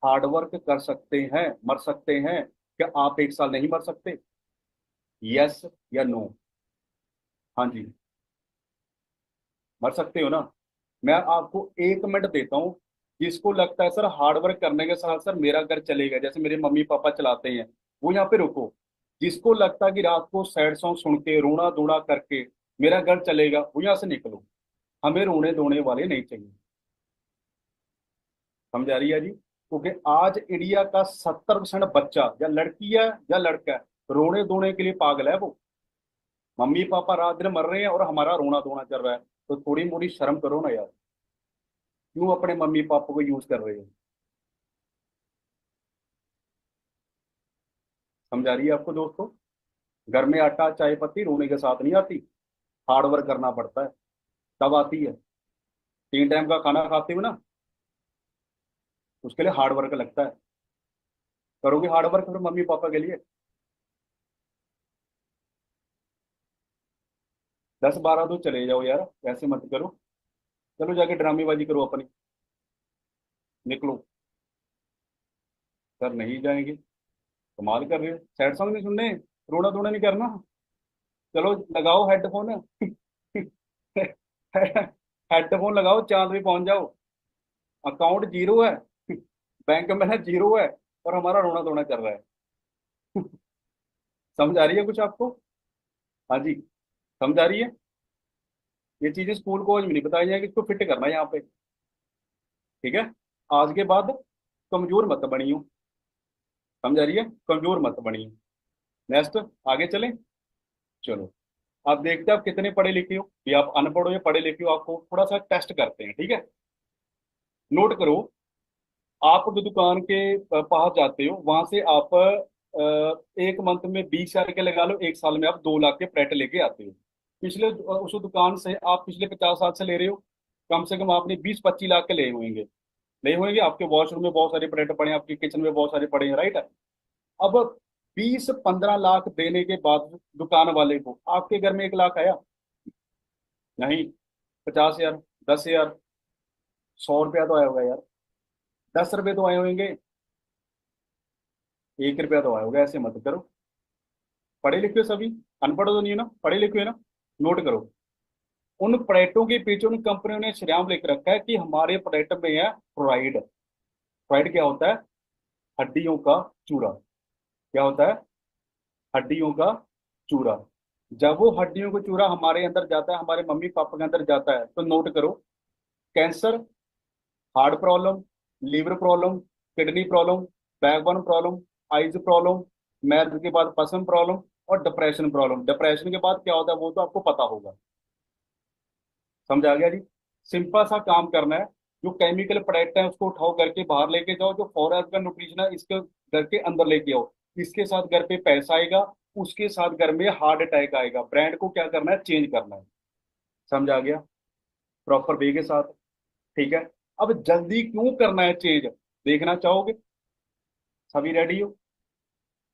हार्डवर्क कर सकते हैं, मर सकते हैं, क्या आप एक साल नहीं मर सकते? यस या नो? हाँ जी, मर सकते हो ना। मैं आपको 1 मिनट देता हूँ, जिसको लगता है सर हार्डवर्क करने के साथ सर मेरा घर चलेगा, जैसे मेरे मम्मी पापा चलाते हैं, वो यहाँ पे रुको। जिसको लगता है कि रात को सैड सॉन्ग सुन के रोना धोना करके मेरा घर चलेगा, वो यहाँ से निकलो। हमें रोने धोने वाले नहीं चाहिए। समझ आ रही है जी, क्योंकि आज इंडिया का 70% बच्चा या लड़की है या लड़का है, रोने धोने के लिए पागल है वो। मम्मी पापा रात दिन मर रहे हैं और हमारा रोना धोना चल रहा है, तो थोड़ी मोड़ी शर्म करो ना यार। क्यों अपने मम्मी पापा को यूज कर रहे हो? समझ आ रही है आपको दोस्तों? घर में आटा चाय पत्ती रोने के साथ नहीं आती, हार्ड वर्क करना पड़ता है, तब आती है। 3 टाइम का खाना खाते हो ना, उसके लिए हार्ड वर्क लगता है। करोगे हार्ड वर्क फिर मम्मी पापा के लिए? 10-12 तो चले जाओ यार, ऐसे मत करो। चलो जाके ड्रामेबाजी करो अपनी, निकलो। सर नहीं जाएंगे, कमाल कर रहे हो। सैड सॉन्ग नहीं सुनने, रोना धोना नहीं करना। चलो लगाओ हेडफोन हेडफोन लगाओ, चांद पे पहुंच जाओ। अकाउंट जीरो है, बैंक में है जीरो है, और हमारा रोना धोना चल रहा है। समझ आ रही है कुछ आपको? हाँ जी, समझ आ रही है। ये चीजें स्कूल कॉलेज में नहीं बताई जाएगी, इसको फिट करना है यहाँ पे, ठीक है। आज के बाद कमजोर मत बनियो। समझ आ रही है, कमजोर मत बनियो। नेक्स्ट, आगे चलें। चलो, आप देखते हैं आप कितने पढ़े लिखे हो, या आप अनपढ़ हो या पढ़े लिखे हो, आपको थोड़ा सा टेस्ट करते हैं, ठीक है। नोट करो, आप जो दुकान के पास जाते हो, वहां से आप 1 मंथ में 20,000 के लगा लो, 1 साल में आप 2 लाख के प्लेट लेके आते हो। पिछले उस दुकान से आप पिछले 50 साल से ले रहे हो, कम से कम आपने 20-25 लाख के ले होंगे। आपके वॉशरूम में बहुत सारे प्लेट पड़े हैं, आपके किचन में बहुत सारे पड़े हैं, राइट। अब 20-15 लाख देने के बाद दुकान वाले को आपके घर में 1 लाख आया? नहीं। 50,000, 10,000, 100 रुपया तो आया होगा यार। 10 रुपये तो आए होंगे, 1 रुपया तो आया होगा, ऐसे मत करो। पढ़े लिखे हो सभी, अनपढ़ तो नहीं हो ना, पढ़े लिखे हो ना। नोट करो, उन प्लेटों के पीछे उन कंपनियों ने श्रेयाम लिख रखा है कि हमारे प्लेट में है फ्राइड। फ्राइड क्या होता है? हड्डियों का चूरा। क्या होता है? हड्डियों का चूरा। जब वो हड्डियों का चूरा हमारे अंदर जाता है, हमारे मम्मी पापा के अंदर जाता है, तो नोट करो, cancer, heart problem, liver problem, kidney problem, backbone problem, eyes problem, marriage के बाद पसंद प्रॉब्लम, और डिप्रेशन प्रॉब्लम। डिप्रेशन के बाद क्या होता है वो तो आपको पता होगा। समझ आ गया जी। सिंपल सा काम करना है, जो केमिकल प्रोडक्ट है उसको उठाओ, घर के बाहर लेके जाओ, जो फॉरेस्ट का न्यूट्रिशन है इसके घर के अंदर लेके आओ। इसके साथ घर पे पैसा आएगा, उसके साथ घर में हार्ट अटैक आएगा। ब्रांड को क्या करना है? चेंज करना है। समझ आ गया। प्रॉपर वे के साथ। ठीक है, अब जल्दी क्यों करना है चेंज, देखना चाहोगे? सभी रेडी हो?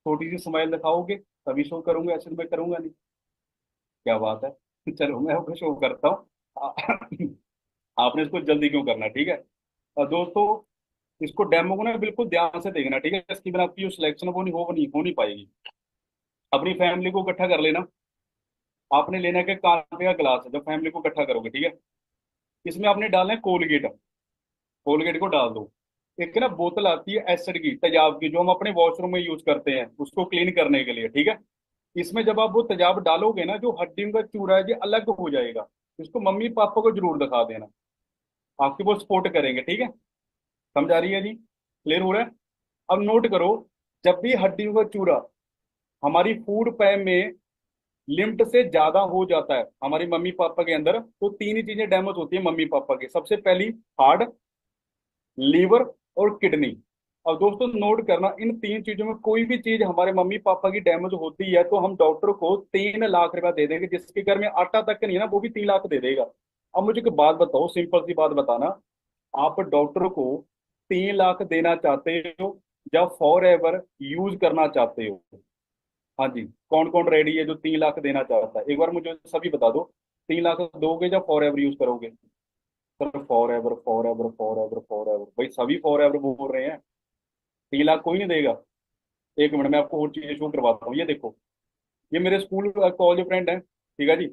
छोटी सी स्माइल दिखाओगे तभी शो करूंगा, ऐसे तो मैं करूंगा नहीं। क्या बात है। चलो मैं आपको शो करता हूँ। आपने इसको जल्दी क्यों करना है, ठीक है। और दोस्तों, इसको डेमो को ना बिल्कुल ध्यान से देखना, ठीक है। इसकी बिना आपकी जो सिलेक्शन वो नहीं हो नहीं पाएगी। अपनी फैमिली को इकट्ठा कर लेना। आपने लेना है कि कांटे का गिलास है, जब फैमिली को इकट्ठा करोगे, ठीक है। इसमें आपने डालना है कोलगेट। कोलगेट को डाल दो। एक ना बोतल आती है एसिड की, तेजाब की, जो हम अपने वॉशरूम में यूज करते हैं उसको क्लीन करने के लिए, ठीक है। इसमें जब आप वो तेजाब डालोगे ना, जो हड्डियों का चूरा है ये अलग हो जाएगा। इसको मम्मी पापा को जरूर दिखा देना, आपकी वो सपोर्ट करेंगे, ठीक है। समझ आ रही है जी? क्लियर हो रहा है? अब नोट करो, जब भी हड्डियों का चूरा हमारी फूड पैम में लिमिट से ज्यादा हो जाता है हमारी मम्मी पापा के अंदर, तो तीन ही चीजें डैमेज होती है मम्मी पापा की। सबसे पहली हार्ट, लीवर और किडनी। अब दोस्तों नोट करना, इन तीन चीजों में कोई भी चीज हमारे मम्मी पापा की डैमेज होती है तो हम डॉक्टर को 3 लाख रुपया दे देंगे। जिसके घर में आटा तक नहीं है ना, वो भी 3 लाख दे देगा। अब मुझे एक बात बताओ, सिंपल सी बात बताना, आप डॉक्टर को 3 लाख देना चाहते हो या फॉर एवर यूज करना चाहते हो? हाँ जी, कौन कौन रेडी है जो 3 लाख देना चाहता है, एक बार मुझे सभी बता दो। 3 लाख दोगे या फॉर एवर यूज करोगे? Sir for ever, for ever, for ever, for ever, भाई सभी फॉर एवर बोल रहे हैं। 3 लाख कोई नहीं देगा। एक मिनट में आपको और चीजें शो करवाता हूँ, ये देखो। ये मेरे स्कूल कॉलेज फ्रेंड है, ठीक है जी।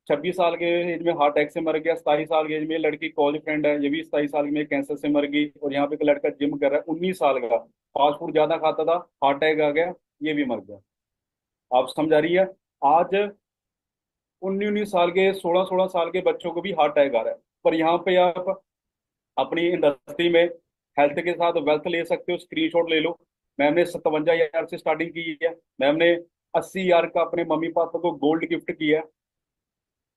26 साल के एज में हार्ट अटैक से मर गया। 27 साल की एज में लड़की कॉलेज फ्रेंड है, ये भी 27 साल में कैंसर से मर गई। और यहाँ पे एक लड़का जिम कर रहा है, 19 साल का, फास्ट फूड ज्यादा खाता था, हार्ट अटैक आ गया, ये भी मर गया। आप समझ आ रही है? आज 19 19 साल के, 16 16 साल के बच्चों को भी हार्ट अटैक आ रहा है। पर यहाँ पे आप अपनी इंडस्ट्री में हेल्थ के साथ वेल्थ ले सकते हो, स्क्रीनशॉट ले लो। मैम ने 57 हजार से स्टार्टिंग की है। मैम ने 80 हजार का अपने मम्मी पापा को गोल्ड गिफ्ट किया है।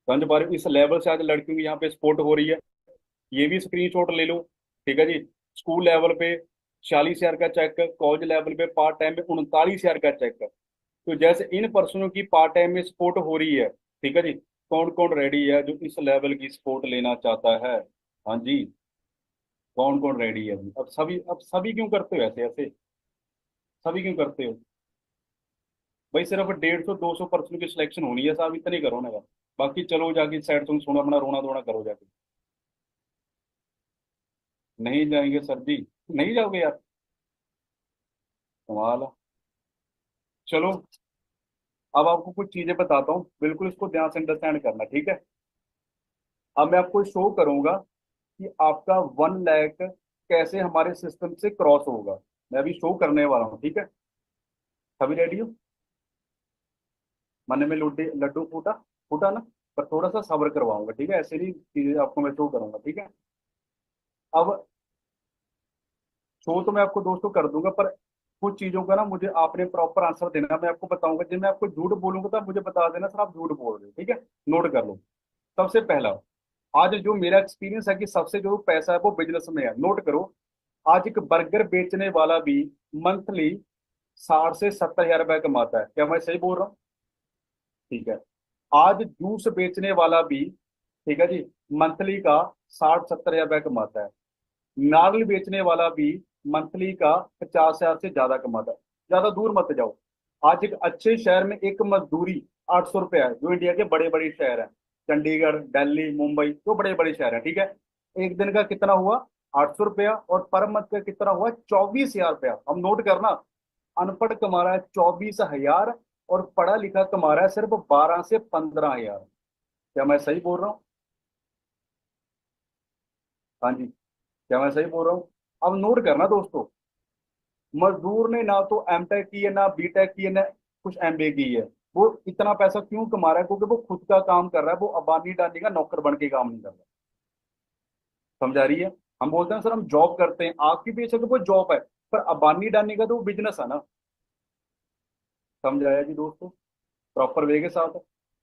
समझ पा रहे हो? इस लेवल से आज लड़कियों की यहाँ पे सपोर्ट हो रही है। ये भी स्क्रीनशॉट ले लो, ठीक है जी। स्कूल लेवल पे 46 हजार का चेक, कॉलेज लेवल पे पार्ट टाइम में 39 हजार का चेक। तो जैसे इन पर्सनों की पार्ट टाइम में सपोर्ट हो रही है, ठीक है जी। कौन कौन रेडी है जो इस लेवल की सपोर्ट लेना चाहता है? हाँ जी, कौन कौन रेडी है अभी? अब सभी क्यों करते हो ऐसे ऐसे? सभी क्यों करते हो? भाई सिर्फ 150 200 पर्सन की सिलेक्शन होनी है साहब, इतनी करो ना यार। बाकी चलो जाके सैड सॉन्ग सुनो, अपना रोना धोना करो जाके। नहीं जाएंगे सर जी? नहीं जाओगे यार? कमाल है। चलो, अब आपको कुछ चीजें बताता हूँ, बिल्कुल इसको ध्यान से अंडरस्टैंड करना, ठीक है। अब मैं आपको शो करूंगा कि आपका 1 लाख कैसे हमारे सिस्टम से क्रॉस होगा। मैं अभी शो करने वाला हूँ, ठीक है। सभी रेडी हो? मन में लड्डू लड्डू फूटा, फूटा ना? पर थोड़ा सा सब्र करवाऊंगा, ठीक है। ऐसे नहीं चीजें आपको मैं शो करूंगा, ठीक है। अब शो तो मैं आपको दोस्तों कर दूंगा, पर कुछ चीजों का ना मुझे आपने प्रॉपर आंसर देना। मैं आपको बताऊंगा, जब मैं आपको झूठ बोलूंगा तो आप मुझे बता देना सर आप झूठ बोल रहे हो, ठीक है। नोट कर लो। सबसे पहला, आज जो मेरा एक्सपीरियंस है कि सबसे जो पैसा है वो बिजनेस में है, नोट करो। आज एक बर्गर बेचने वाला भी मंथली 60 से 70 हजार रुपए कमाता है। क्या मैं सही बोल रहा हूँ? ठीक है। आज जूस बेचने वाला भी, ठीक है जी, मंथली का 60 70 हजार रुपए कमाता है। नारियल बेचने वाला भी मंथली का 50 हजार से ज्यादा कमाता है। ज्यादा दूर मत जाओ। आज एक अच्छे शहर में एक मजदूरी 800 रुपये है, जो इंडिया के बड़े बड़े शहर हैं, चंडीगढ़, दिल्ली, मुंबई, जो बड़े बड़े शहर हैं, ठीक है। एक दिन का कितना हुआ? 800 रुपया। और पर मंथ का कितना हुआ? 24 हजार रुपया। हम नोट करना, अनपढ़ कमा रहा है 24 हजार, और पढ़ा लिखा कमा रहा है सिर्फ 12 से 15 हजार। क्या मैं सही बोल रहा हूँ? हाँ जी, क्या मैं सही बोल रहा हूँ? अब नोट करना दोस्तों, मजदूर ने ना तो एम टेक की है, ना बी टेक की है, ना कुछ एमबीए की है। वो इतना पैसा क्यों कमा रहा है? क्योंकि वो खुद का काम कर रहा है, वो अबानी डानी का नौकर बन के काम नहीं कर रहा। समझ आ रही है? हम बोलते हैं सर हम जॉब करते हैं, आपकी बेशक वो जॉब है, पर अबानी डानी का तो वो बिजनेस है ना। समझ आया जी दोस्तों? प्रॉपर वे के साथ।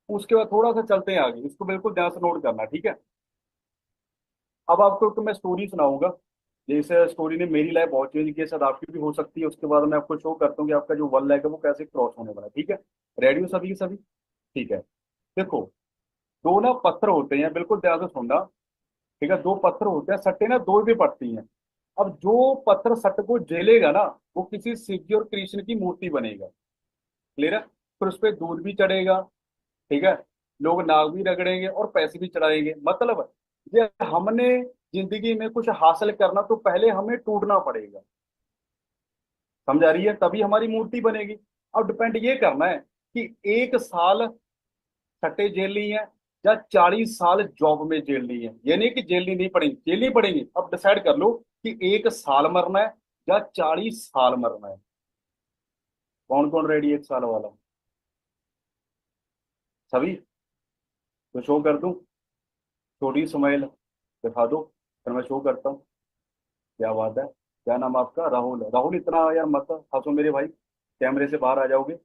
उसके बाद थोड़ा सा चलते हैं आगे, इसको बिल्कुल ध्यान से नोट करना, ठीक है। अब आपको तो मैं स्टोरी सुनाऊंगा, जैसे स्टोरी ने मेरी लाइफ बहुत चेंज की है, शायद आपकी भी हो सकती है। उसके बाद मैं आपको शो करता हूँ कि आपका जो 1 लाख है वो कैसे क्रॉस होने वाला है, ठीक है। रेडी हो सभी के सभी? ठीक है। देखो, दो ना पत्थर होते हैं, बिल्कुल ध्यान से सुनना। ठीक है, दो पत्थर होते हैं, सट्टे ना दो भी पड़ती हैं। अब जो पत्थर सट्ट को झेलेगा ना, वो किसी शिव जी और कृष्ण की मूर्ति बनेगा। क्लियर है? फिर उस पर दूध भी चढ़ेगा। ठीक है, लोग नाग भी रगड़ेंगे और पैसे भी चढ़ाएंगे। मतलब ये हमने जिंदगी में कुछ हासिल करना तो पहले हमें टूटना पड़ेगा। समझ आ रही है? तभी हमारी मूर्ति बनेगी। अब डिपेंड ये करना है कि 1 साल सट्टे झेलनी है या 40 साल जॉब में झेलनी है। ये नहीं कि झेलनी नहीं पड़ेगी, झेलनी पड़ेगी। अब डिसाइड कर लो कि 1 साल मरना है या 40 साल मरना है। कौन कौन रेडी 1 साल वाला? सभी? तो शो कर दूं? छोटी स्माइल दिखा दो, फिर मैं शो करता हूँ। क्या बात है, क्या नाम आपका? राहुल। राहुल इतना यार मत हंसो मेरे भाई, कैमरे से बाहर आ जाओगे।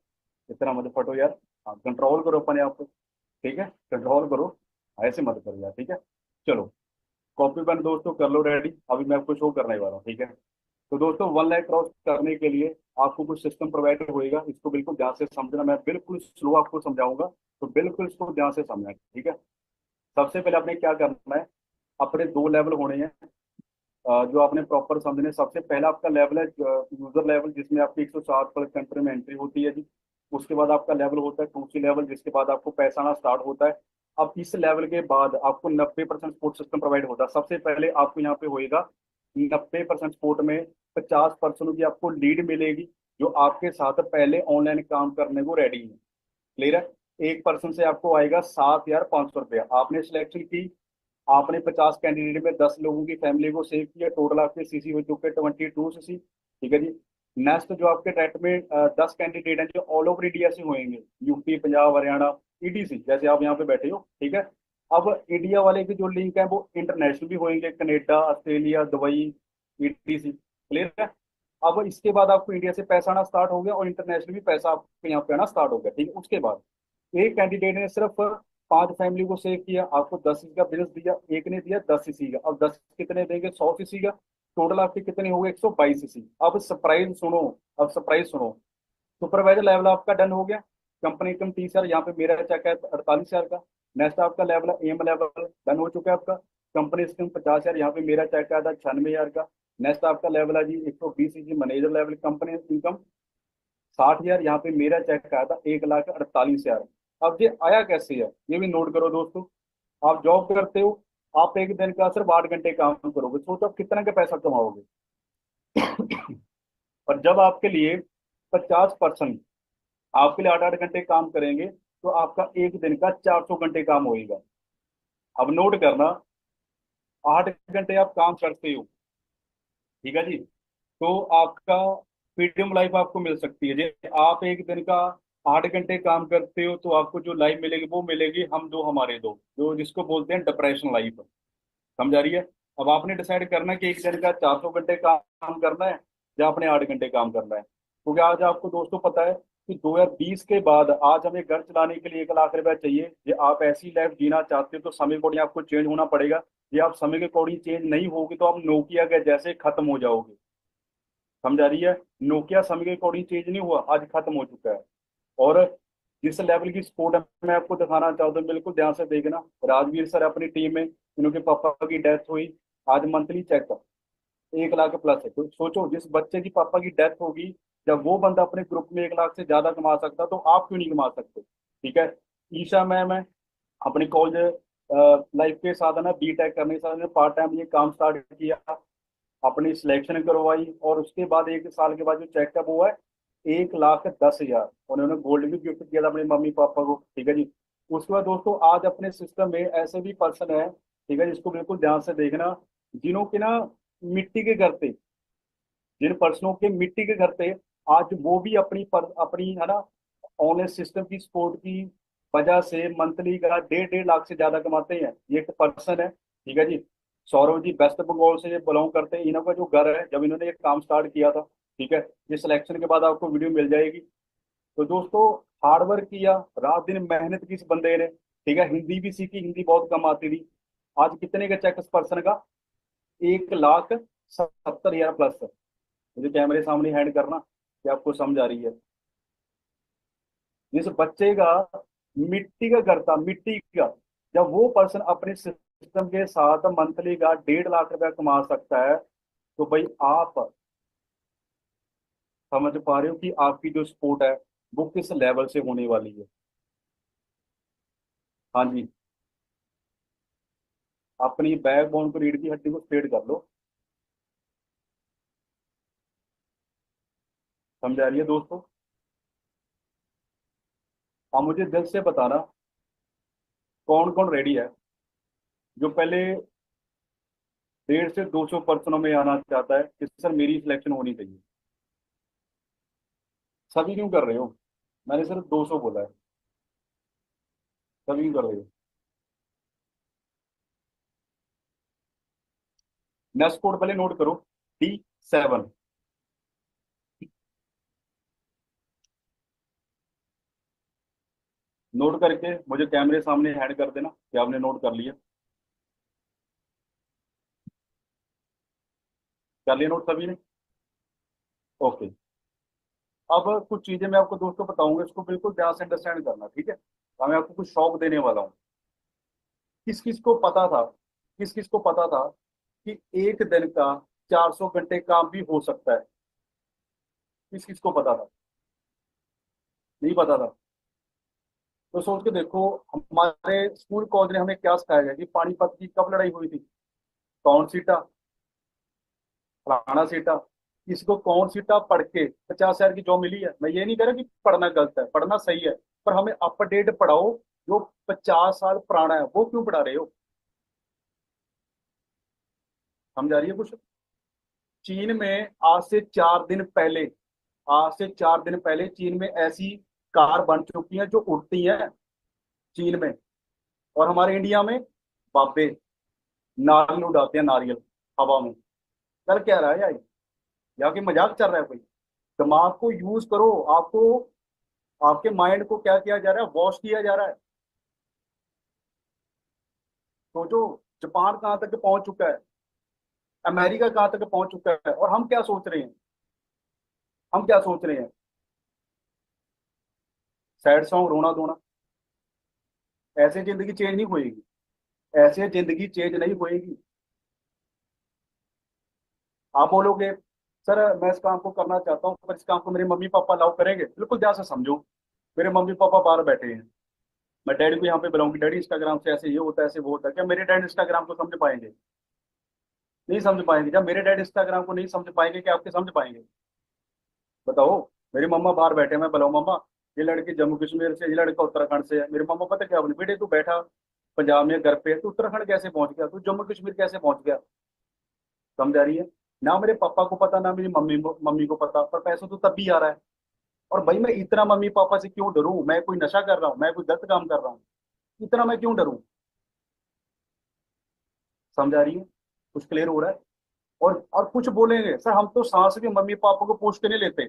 इतना मत फटो यार। हाँ, कंट्रोल करो अपने आप को। ठीक है, कंट्रोल करो। ऐसे मत करो यार, ठीक है। चलो, कॉपी पेन दोस्तों कर लो रेडी, अभी मैं आपको शो करने वाला हूँ। ठीक है, तो दोस्तों 1 लाख क्रॉस करने के लिए आपको कुछ सिस्टम प्रोवाइड होएगा, इसको बिल्कुल ध्यान से समझना। मैं बिल्कुल स्लो आपको समझाऊंगा, तो बिल्कुल इसको ध्यान से समझना। ठीक है, सबसे पहले आपने क्या करना है, अपने 2 लेवल होने हैं जो आपने प्रॉपर समझने। सबसे पहला आपका लेवल है यूजर लेवल, जिसमें आपकी 160 पर कंट्री में एंट्री होती है जी। उसके बाद आपका लेवल होता है 2C लेवल, जिसके बाद आपको पैसा आना स्टार्ट होता है। अब इस लेवल के बाद आपको 90% सपोर्ट सिस्टम प्रोवाइड होता है। सबसे पहले आपको यहाँ पे होएगा 90% सपोर्ट में 50% की आपको लीड मिलेगी, जो आपके साथ पहले ऑनलाइन काम करने को रेडी है। क्लियर है? 1 पर्सन से आपको आएगा 7,500 रुपया। आपने सिलेक्शन की, आपने 50 कैंडिडेट में 10 लोगों की फैमिली को सेव किया, टोटल आपके सीसी हो चुके 22 सीसी। ठीक है जी। नेक्स्ट जो आपके टेट में 10 कैंडिडेट हैं जो ऑल ओवर इंडिया से होंगे, यूपी, पंजाब, हरियाणा, ईटीसी, जैसे आप यहाँ पे बैठे हो। ठीक है, अब इंडिया वाले के जो लिंक है वो इंटरनेशनल भी होंगे, Canada, Australia, Dubai, etc. Clear है? अब इसके बाद आपको इंडिया से पैसा आना स्टार्ट हो गया और इंटरनेशनल भी पैसा आपको यहाँ पे आना स्टार्ट हो गया। ठीक है, उसके बाद एक कैंडिडेट ने सिर्फ 5 फैमिली को सेव किया, आपको 10 सीसी का बिजनेस दिया, एक ने दिया 10 सीसी का। अब 10 कितने देंगे? 100 सीसी का। टोटल आपके कितने हो गए? 122 सीसी। अब सरप्राइज सुनो, अब सरप्राइज सुनो। सुपरवाइजर लेवल आपका डन हो गया। कंपनी इनकम 30 हजार, यहाँ पे मेरा चेक है 48 हजार का। नेक्स्ट आपका लेवल है एम लेवल, डन हो चुका है आपका। कंपनी इनकम 50 हजार, यहाँ पे मेरा चेक आया था 96 हजार का। नेक्स्ट आपका लेवल है जी 120 CC manager level, company income 60 हजार, यहाँ पे मेरा चेक आया था 1,48,000। अब ये आया कैसे है ये भी नोट करो दोस्तों। आप जॉब करते हो, आप एक दिन का सिर्फ 8 घंटे काम करोगे, सोचो आप कितना का पैसा कमाओगे। और जब आपके लिए 50% आपके लिए 8-8 घंटे काम करेंगे, तो आपका एक दिन का 400 घंटे काम होएगा। अब नोट करना, 8 घंटे आप काम करते हो, ठीक है जी, तो आपका फ्रीडम लाइफ आपको मिल सकती है। जैसे आप एक दिन का 8 घंटे काम करते हो, तो आपको जो लाइफ मिलेगी वो मिलेगी हम दो हमारे दो, जो जिसको बोलते हैं डिप्रेशन लाइफ। समझ आ रही है? अब आपने डिसाइड करना है कि एक दिन का 400 घंटे काम करना है या आपने 8 घंटे काम करना है। क्योंकि आज आपको दोस्तों पता है कि 2020 के बाद आज हमें घर चलाने के लिए 1 लाख रुपया चाहिए। ये आप ऐसी लाइफ जीना चाहते हो तो समय अकॉर्डिंग आपको चेंज होना पड़ेगा। ये आप समय के अकॉर्डिंग चेंज नहीं होगी तो आप नोकिया के जैसे खत्म हो जाओगे। समझ आ रही है? नोकिया समय के अकॉर्डिंग चेंज नहीं हुआ, आज खत्म हो चुका है। और जिस लेवल की सपोर्ट मैं आपको दिखाना चाहता हूँ, बिल्कुल ध्यान से देखना। राजवीर सर अपनी टीम में, इनके पापा की डेथ हुई, आज मंथली चेक 1 लाख प्लस है। तो सोचो, जिस बच्चे की पापा की डेथ होगी, जब वो बंदा अपने ग्रुप में 1 लाख से ज्यादा कमा सकता, तो आप क्यों नहीं कमा सकते? ठीक है। ईशा मैम है, अपनी कॉलेज लाइफ के साथ है ना, B.Tech करने के साथ पार्ट टाइम ये काम स्टार्ट किया, अपनी सिलेक्शन करवाई, और उसके बाद 1 साल के बाद जो चेक है वो है 1,10,000। उन्होंने गोल्ड भी गिफ्ट किया था अपने मम्मी पापा को। ठीक है जी। उसके बाद दोस्तों आज अपने सिस्टम में ऐसे भी पर्सन है, ठीक है, जिसको बिल्कुल ध्यान से देखना, जिन्हों के ना मिट्टी के घर थे, जिन पर्सनों के मिट्टी के घर थे, आज वो भी अपनी है ना ऑनलाइन सिस्टम की सपोर्ट की वजह से मंथली का 1.5 लाख से ज्यादा कमाते हैं। ये एक पर्सन है, ठीक है जी। सौरभ जी वेस्ट बंगाल से ये बिलोंग करते हैं। इन्हों का जो घर है, जब इन्होंने ये काम स्टार्ट किया था, ठीक है, ये सिलेक्शन के बाद आपको वीडियो मिल जाएगी। तो दोस्तों हार्डवर्क किया, रात दिन मेहनत की इस बंदे ने। ठीक है, हिंदी भी सीखी, हिंदी बहुत कम आती थी। आज कितने का चेक इस पर्सन का? 1,70,000 प्लस है। मुझे कैमरे सामने हैंड करना कि आपको समझ आ रही है। जिस बच्चे का मिट्टी का घर था, मिट्टी का, जब वो पर्सन अपने सिस्टम के साथ मंथली का 1.5 लाख रुपया कमा सकता है, तो भाई आप समझ पा रहे हो कि आपकी जो सपोर्ट है वो किस लेवल से होने वाली है। हाँ जी, अपनी बैकबोन को, रीढ़ की हड्डी को स्ट्रेट कर लो। समझ आ रही है दोस्तों? आप मुझे दिल से बताना कौन कौन रेडी है जो पहले 150 से 200 पर्सनों में आना चाहता है कि सर मेरी सिलेक्शन होनी चाहिए। सभी क्यों कर रहे हो? मैंने सिर्फ 200 बोला है। सभी क्यों कर रहे हो? नेक्स्ट कोड पहले नोट करो, D7। नोट करके मुझे कैमरे सामने हैंड कर देना कि आपने नोट कर लिया। कर लिया नोट सभी ने? ओके। अब कुछ चीजें मैं आपको दोस्तों बताऊंगा, इसको बिल्कुल ध्यान से अंडरस्टैंड करना, ठीक है? अब मैं आपको कुछ शौक देने वाला हूँ। किस किस को पता था, किस किस को पता था कि एक दिन का 400 घंटे काम भी हो सकता है? किस किस को पता था? नहीं पता था? तो सोच के देखो, हमारे स्कूल कॉलेज ने हमें क्या सिखाया गया कि पानीपत की कब लड़ाई हुई थी? कौन सीटा? फलाना सीटा। इसको कौन सीटा पढ़ के 50 हजार की जॉब मिली है? मैं ये नहीं कह रहा कि पढ़ना गलत है, पढ़ना सही है, पर हमें अपडेट पढ़ाओ। जो 50 साल पुराना है वो क्यों पढ़ा रहे हो? समझ आ रही है कुछ? चीन में आज से 4 दिन पहले चीन में ऐसी कार बन चुकी हैं जो उड़ती हैं चीन में। और हमारे इंडिया में बाबे नारियल उड़ाते हैं, नारियल हवा में। चल क्या रहा है यार? यहाँ की मजाक चल रहा है कोई? दिमाग को यूज करो। आपको, आपके माइंड को क्या किया जा रहा है? वॉश किया जा रहा है। सोचो, जापान कहाँ तक पहुंच चुका है, अमेरिका कहाँ तक पहुंच चुका है, और हम क्या सोच रहे हैं? हम क्या सोच रहे हैं? सैड सॉन्ग, रोना धोना। ऐसे जिंदगी चेंज नहीं होएगी। ऐसे जिंदगी चेंज नहीं होएगी। आप बोलोगे सर मैं इस काम को करना चाहता हूँ, पर इस काम को मेरे मम्मी पापा अलाउ करेंगे? बिल्कुल ध्यान से समझो। मेरे मम्मी पापा बाहर बैठे हैं, मैं डैडी को यहाँ पे बुलाऊंगी, डैडी इंस्टाग्राम से ऐसे ये होता है, ऐसे वो होता है, क्या मेरे डैड इंस्टाग्राम को समझ पाएंगे? नहीं समझ पाएंगे। जब मेरे डैड इंस्टाग्राम को नहीं समझ पाएंगे, क्या आपके समझ पाएंगे? बताओ। मेरी मम्मा बाहर बैठे हैं, मैं बुलाऊं मम्मा ये लड़की जम्मू कश्मीर से, ये लड़का उत्तराखंड से है, मेरी मम्मा पता क्या बोली? बेटे तू बैठा पंजाब में घर पे, तू उत्तराखंड कैसे पहुंच गया, तू जम्मू कश्मीर कैसे पहुंच गया? समझ आ रही है? ना मेरे पापा को पता, ना मेरी मम्मी को पता, पर पैसा तो तब भी आ रहा है। और भाई मैं इतना मम्मी पापा से क्यों डरूं? मैं कोई नशा कर रहा हूँ? मैं कोई गलत काम कर रहा हूँ? इतना मैं क्यों डरूं? समझ आ रही है? कुछ क्लियर हो रहा है? और कुछ बोलेंगे सर हम तो सांस भी मम्मी पापा को पूछ के नहीं लेते।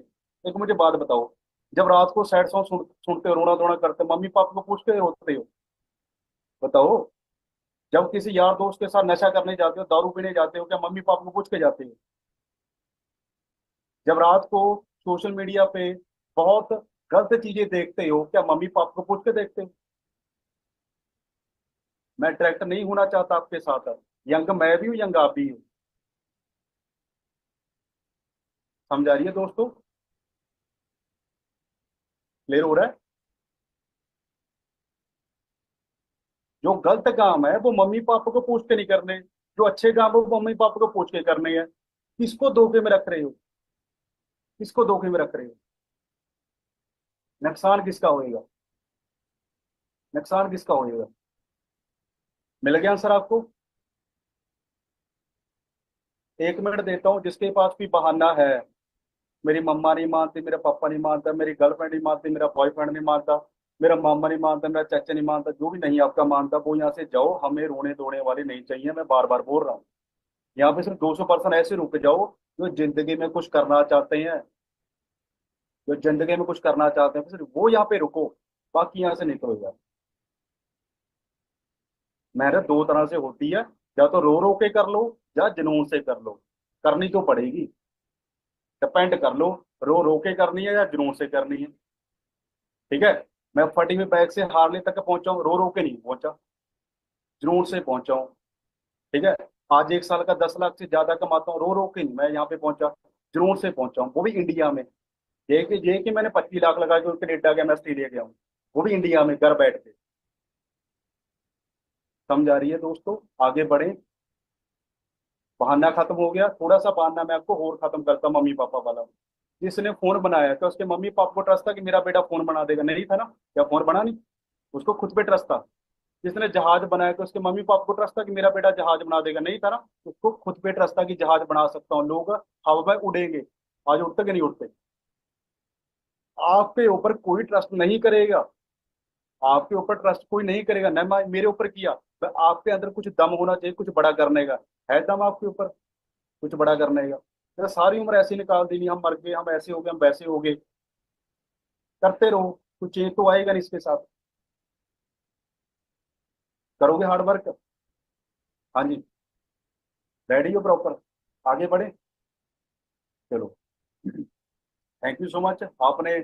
एक मुझे बात बताओ, जब रात को सैड सॉन्ग सुनते हो, रोना धोना करते हो, मम्मी पापा को पूछ के रोते हो? बताओ। जब किसी यार दोस्त के साथ नशा करने जाते हो, दारू पीने जाते हो, क्या मम्मी पापा को पूछ के जाते हो? जब रात को सोशल मीडिया पे बहुत गलत चीजें देखते हो, क्या मम्मी पापा को पूछ के देखते हो? मैं ट्रैक्टर नहीं होना चाहता आपके साथ। यंग मैं भी हूँ, यंग आप भी हो। समझ आ रही है दोस्तों? क्लियर हो रहा है? जो गलत काम है वो मम्मी पापा को पूछ के नहीं करने, जो अच्छे काम है वो मम्मी पापा को पूछ के करने हैं। किसको धोखे में रख रहे हो? किसको धोखे में रख रहे हो? नुकसान किसका होएगा? नुकसान किसका होएगा? मिल गया आंसर आपको? 1 मिनट देता हूँ। जिसके पास भी बहाना है, मेरी मम्मा नहीं मानती, मेरा पापा नहीं मानता, मेरी गर्लफ्रेंड नहीं मानती, मेरा बॉयफ्रेंड नहीं मानता, मेरा मामा नहीं मानता, मेरा चाचा नहीं मानता, जो भी नहीं आपका मानता वो यहाँ से जाओ। हमें रोने धोने वाले नहीं चाहिए, मैं बार बार बोल रहा हूँ। यहाँ पे सिर्फ 200 पर्सन ऐसे रुक जाओ जो जिंदगी में कुछ करना चाहते हैं। जो जिंदगी में कुछ करना चाहते हैं सिर्फ वो यहाँ पे रुको, बाकी यहाँ से निकलो यार। मेहनत दो तरह से होती है, या तो रो रो के कर लो या जुनून से कर लो। करनी तो पड़ेगी। डिपेंड कर लो, रो रो के करनी है या जुनून से करनी है। ठीक है? मैं फटी में बैग से हारने तक पहुंचा हूँ, रो रो के नहीं पहुंचा, जुनून से पहुंचा हूँ। ठीक है। आज 1 साल का 10 लाख से ज्यादा कमाता हूँ, रो रो के नहीं मैं यहाँ पे पहुंचा, जुनून से पहुंचा हूँ, वो भी इंडिया में। ये कि मैंने 25 लाख लगा के कनेडा गया, मैं ऑस्ट्रेलिया गया हूँ, वो भी इंडिया में घर बैठ के। समझ आ रही है दोस्तों? आगे बढ़े। बहाना खत्म हो गया, थोड़ा सा बहाना मैं आपको और खत्म करता हूं, मम्मी पापा वाला। जिसने फोन बनाया क्या उसके मम्मी पापा को ट्रस्ट था कि मेरा बेटा फोन बना देगा? नहीं था ना। क्या फोन बना नहीं? उसको खुद पे ट्रस्ट था। जिसने जहाज बनाया तो उसके मम्मी पापा को ट्रस्ट था कि मेरा बेटा जहाज बना देगा? नहीं था ना। उसको खुद पे ट्रस्ट था कि जहाज बना सकता हूँ, लोग हवा में उड़ेंगे। आज उड़ते कि नहीं उड़ते? आपके ऊपर कोई ट्रस्ट नहीं करेगा। आपके ऊपर ट्रस्ट कोई नहीं करेगा ना, मेरे ऊपर किया। तो आपके अंदर कुछ दम होना चाहिए, कुछ बड़ा करने का। है दम आपके ऊपर कुछ बड़ा करने का? मेरा सारी उम्र ऐसे ही निकाल देनी, हम मर गए, हम ऐसे हो गए, हम वैसे हो गए। करते रहो, कुछ चेंज तो आएगा नहीं इसके साथ। करोगे हार्ड वर्क? हाँ जी। रेडी हो प्रॉपर? आगे बढ़े। चलो। Thank you so much. आपने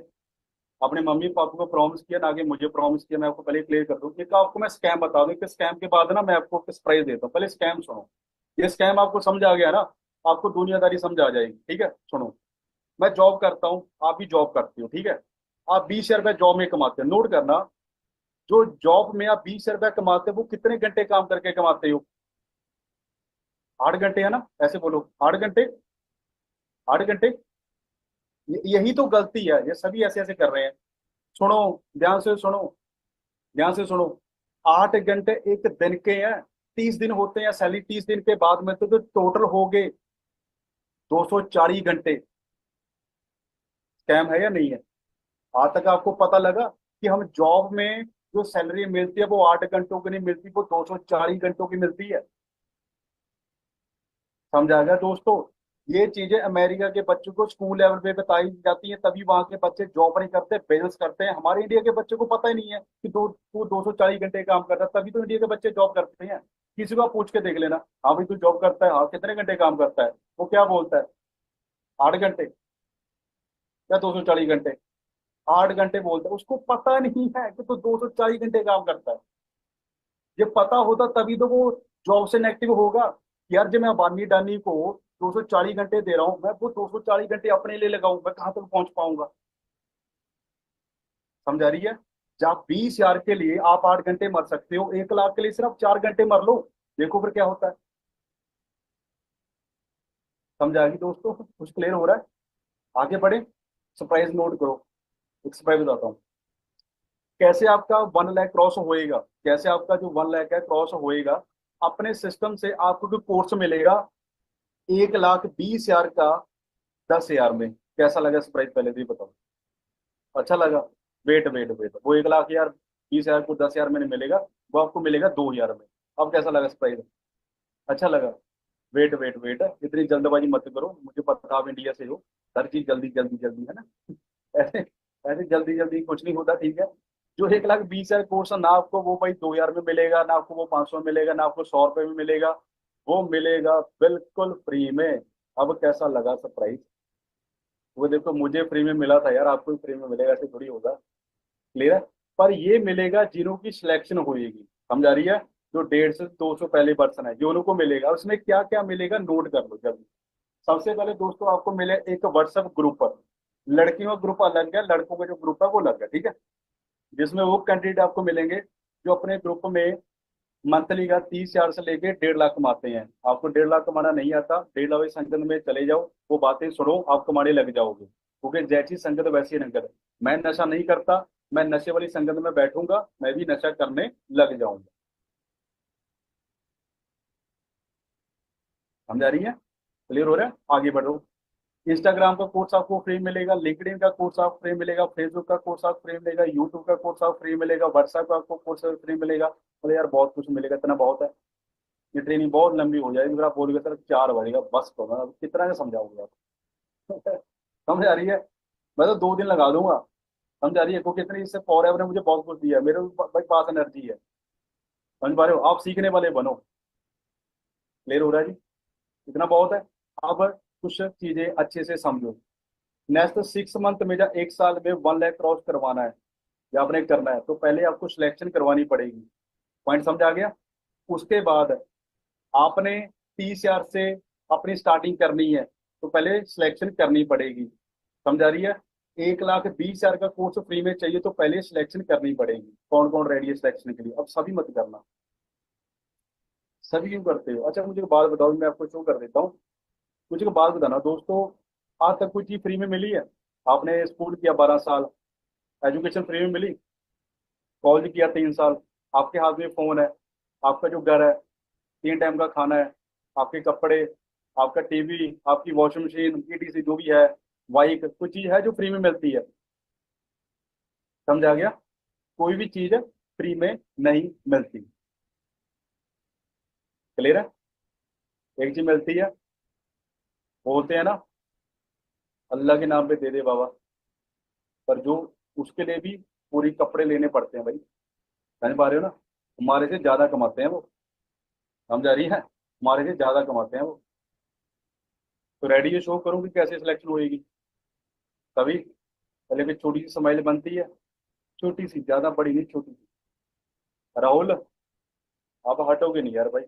अपने मम्मी पापा को प्रॉमिस किया ना, आगे मुझे प्रॉमिस किया। मैं आपको पहले क्लियर कर दूं, एक आपको मैं स्कैम बता दूं कि स्कैम के बाद ना मैं आपको सरप्राइज देता हूँ। पहले स्कैम सुनो। ये स्कैम आपको समझ आ गया ना? आपको दुनियादारी समझ आ जाएगी। ठीक है, सुनो। मैं जॉब करता हूँ, आप भी जॉब करते हो, ठीक है। आप 20 रुपए जॉब में कमाते हो, नोट करना। जो जॉब में आप 20 रुपए कमाते हो वो कितने घंटे काम करके कमाते हो? 8 घंटे, है ना? ऐसे बोलो, 8 घंटे। 8 घंटे। यही तो गलती है, ये सभी ऐसे ऐसे कर रहे हैं। सुनो, ध्यान से सुनो, ध्यान से सुनो। 8 घंटे एक दिन के हैं। 30 दिन होते हैं सैलरी, 30 दिन के बाद में तो टोटल हो गए 240 घंटे। स्कैम है या नहीं है? आज तक आपको पता लगा कि हम जॉब में जो सैलरी मिलती है वो 8 घंटों की नहीं मिलती, वो 240 घंटों की मिलती है। समझ आ गया दोस्तों? ये चीजें अमेरिका के बच्चों को स्कूल लेवल पे बताई जाती हैं, तभी वहां के बच्चे जॉब नहीं करते, बिजनेस करते हैं। हमारे इंडिया के बच्चे को पता ही नहीं है कि तू 240 घंटे काम कर रहा है, तभी तो इंडिया के बच्चे जॉब करते हैं। किसी को आप पूछ के देख लेना, हाँ भाई तू जॉब करता है, हाँ कितने घंटे काम करता है, वो क्या बोलता है? 8 घंटे या 240 घंटे? 8 घंटे बोलता है। उसको पता नहीं है कि तू 240 घंटे काम करता है। ये पता होता तभी तो वो जॉब से नेगेटिव होगा कि यार जब मैं अबानी डानी को 240 घंटे दे रहा हूँ, मैं वो 240 घंटे अपने लिए लगाऊं, मैं कहाँ तक पहुंच पाऊंगा? समझ आ रही है? जब 20 हजार के लिए आप 8 घंटे मर सकते हो, 1 लाख के लिए सिर्फ 4 घंटे मर लो। देखो फिर क्या होता है। समझ आ गई दोस्तों? कुछ क्लियर हो रहा है? आगे बढ़े। सरप्राइज नोट करो। एक सरप्राइज बताता हूँ। कैसे आपका 1 लाख क्रॉस होएगा, कैसे आपका जो 1 लाख है क्रॉस होएगा। अपने सिस्टम से आपको जो कोर्स मिलेगा 1,20,000 का 10 हजार में। कैसा लगा सरप्राइज, पहले भी बताओ। अच्छा लगा? वेट वेट वेट, वो 1 लाख यार 20 हजार को 10 हजार में नहीं मिलेगा, वो आपको मिलेगा 2 हजार में। अब कैसा लगा सरप्राइज? अच्छा लगा? वेट वेट वेट, इतनी जल्दबाजी मत करो, मुझे पता आप इंडिया से हो। हर चीज जल्दी जल्दी जल्दी, है ना? ऐसे ऐसे जल्दी जल्दी कुछ नहीं होता, ठीक है। जो 1,20,000 कोर्स है ना, आपको वो भाई 2 हजार में मिलेगा ना, आपको वो 500 में मिलेगा ना, आपको 100 रुपए में मिलेगा। वो मिलेगा बिल्कुल फ्री में। अब कैसा लगा सरप्राइज? वो देखो, मुझे फ्री में मिला था यार, आपको भी फ्री में मिलेगा, ऐसे थोड़ी होगा। क्लियर है? पर ये मिलेगा जिन्हों की सिलेक्शन होगी। समझ आ रही है? जो 150 से 200 पहले पर्सन है, जो उनको मिलेगा। उसमें क्या क्या मिलेगा नोट कर लो जल्दी। सबसे पहले दोस्तों आपको मिले एक व्हाट्सएप ग्रुप। लड़कियों का ग्रुप अलग है, लड़कों का जो ग्रुप है वो अलग है, ठीक है। जिसमें वो कैंडिडेट आपको मिलेंगे जो अपने ग्रुप में मंथली का 30 हजार से लेके 1.5 लाख कमाते हैं। आपको 1.5 लाख कमाना नहीं आता, 1.5 लाख वाली संगत में चले जाओ, वो बातें सुनो, आप कमाने लग जाओगे। क्योंकि जैसी संगत वैसी रंगत। मैं नशा नहीं करता, मैं नशे वाली संगत में बैठूंगा, मैं भी नशा करने लग जाऊंगा। समझ आ रही है? क्लियर हो रहा है? आगे बढ़ो। इंस्टाग्राम का कोर्स आपको फ्री मिलेगा, लिंक्डइन का कोर्स आपको फ्री मिलेगा, फेसबुक का कोर्स आपको फ्री मिलेगा, यूट्यूब का कोर्स आपको फ्री मिलेगा, व्हाट्सएप का आपको कोर्स फ्री मिलेगा। बोले यार बहुत कुछ मिलेगा, इतना बहुत है? ये ट्रेनिंग बहुत लंबी हो जाएगी, फिर आप बोलोगे सर 4 बजेगा, बस करो ना, कितना का समझाओगे आप? समझ आ रही है? मैं तो 2 दिन लगा दूंगा। समझ आ रही है? क्योंकि इतनी इससे फॉर एवर ने मुझे बहुत कुछ दिया है, मेरे भाई पास एनर्जी है। समझ पा रहे हो? आप सीखने वाले बनो। क्लियर हो रहा है जी? इतना बहुत है। अब कुछ चीजें अच्छे से समझो। नेक्स्ट 6 मंथ में या 1 साल में 1 लाख क्रॉस करवाना है या आपने करना है, तो पहले आपको सिलेक्शन करवानी पड़ेगी। पॉइंट समझ आ गया? उसके बाद आपने 30,000 से अपनी स्टार्टिंग करनी है तो पहले सिलेक्शन करनी पड़ेगी, समझ आ रही है। 1,20,000 का कोर्स फ्री में चाहिए तो पहले सिलेक्शन करनी पड़ेगी। कौन कौन रेडी है सिलेक्शन के लिए? अब सभी मत करना, सभी क्यों करते हो? अच्छा मुझे एक बात बताओ, मैं आपको शो कर देता हूँ। मुझे एक बात बताना दोस्तों, आज तक कोई चीज फ्री में मिली है? आपने स्कूल किया 12 साल, एजुकेशन फ्री में मिली? कॉलेज किया 3 साल, आपके हाथ में फोन है, आपका जो घर है, 3 टाइम का खाना है, आपके कपड़े, आपका टीवी, आपकी वॉशिंग मशीन, ईटीसी जो भी है, बाइक, कोई चीज है जो फ्री में मिलती है? समझ आ गया? कोई भी चीज फ्री में नहीं मिलती। क्लियर है? एक चीज मिलती है, वो होते हैं ना, अल्लाह के नाम पे दे दे बाबा, पर जो उसके लिए भी पूरी कपड़े लेने पड़ते हैं भाई। समझ पा रहे हो ना? हमारे से ज्यादा कमाते हैं वो। समझ आ रही है? हमारे से ज्यादा कमाते हैं वो। तो रेडी है, शो करूँ कि कैसे सिलेक्शन होएगी? तभी पहले भी छोटी सी स्माइल बनती है, छोटी सी, ज्यादा बड़ी नहीं, छोटी सी। राहुल, आप हटोगे नहीं यार भाई,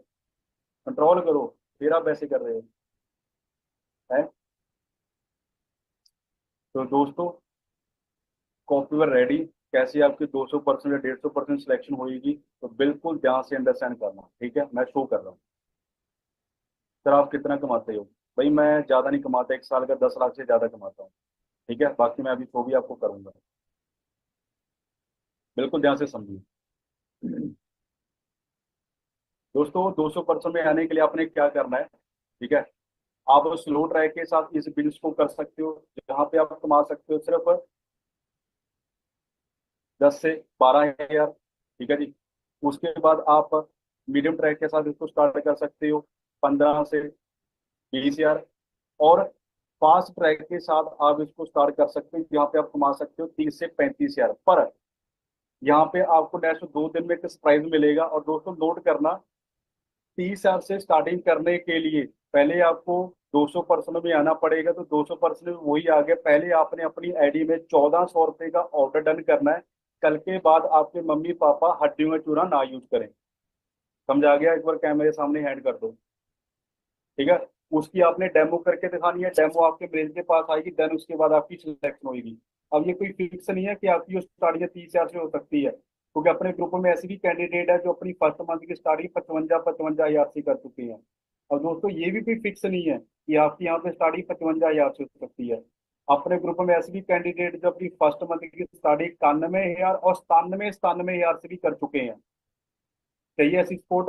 कंट्रोल करो, फिर आप ऐसे कर रहे हो हैं। तो दोस्तों, कॉपी पर रेडी, कैसे आपकी 200% या 150% सिलेक्शन होगी, तो बिल्कुल ध्यान से अंडरस्टैंड करना, ठीक है? मैं शो कर रहा हूँ। सर आप कितना कमाते हो? भाई मैं ज्यादा नहीं कमाता, एक साल का 10 लाख से ज्यादा कमाता हूँ, ठीक है? बाकी मैं अभी शो भी आपको करूंगा, बिल्कुल ध्यान से समझिए। दोस्तों 200% में आने के लिए आपने क्या करना है, ठीक है? आप स्लो ट्रैक के साथ इस बिल्स को कर सकते हो, जहाँ पे आप कमा सकते हो सिर्फ 10 से 12 हजार, ठीक है जी। उसके बाद आप मीडियम ट्रैक के साथ इसको स्टार्ट कर सकते हो 15 से 20 हजार, और फास्ट ट्रैक के साथ आप इसको स्टार्ट कर सकते हो, यहाँ पे आप कमा सकते हो 30 से 35 हजार। पर यहाँ पे आपको नेक्स्ट 2 दिन में एक सरप्राइज मिलेगा। और दोस्तों नोट करना, 30 हजार से स्टार्टिंग करने के लिए पहले आपको 200% में आना पड़ेगा। तो 200% में वही आ गया, पहले आपने अपनी आईडी में 1,400 रुपये का ऑर्डर डन करना है। कल के बाद आपके मम्मी पापा हड्डियों का चूरा ना यूज करें। समझ आ गया? एक बार कैमरे सामने हैंड कर दो, ठीक है? उसकी आपने डेमो करके दिखानी है, डेमो आपके मेल के पास आएगी, देन उसके बाद आपकी सिलेक्शन होगी। अब ये कोई फिक्स नहीं है कि आपकी जो स्टार्टिंग 30 हजार से हो सकती है, क्योंकि अपने ग्रुप में ऐसे भी कैंडिडेट है जो अपनी फर्स्ट मंथ की स्टार्टिंग 55-55 हजार से कर चुके हैं। और दोस्तों ये भी कोई फिक्स नहीं है कि आपकी यहाँ पे स्टार्टिंग 55 हजार से हो सकती है। अपने ग्रुप में ऐसे भी कैंडिडेट जो अपनी फर्स्ट मंथ की स्टार्टिंग 91 हजार और 97-97 हजार से भी कर चुके हैं। चाहिए ऐसी सपोर्ट?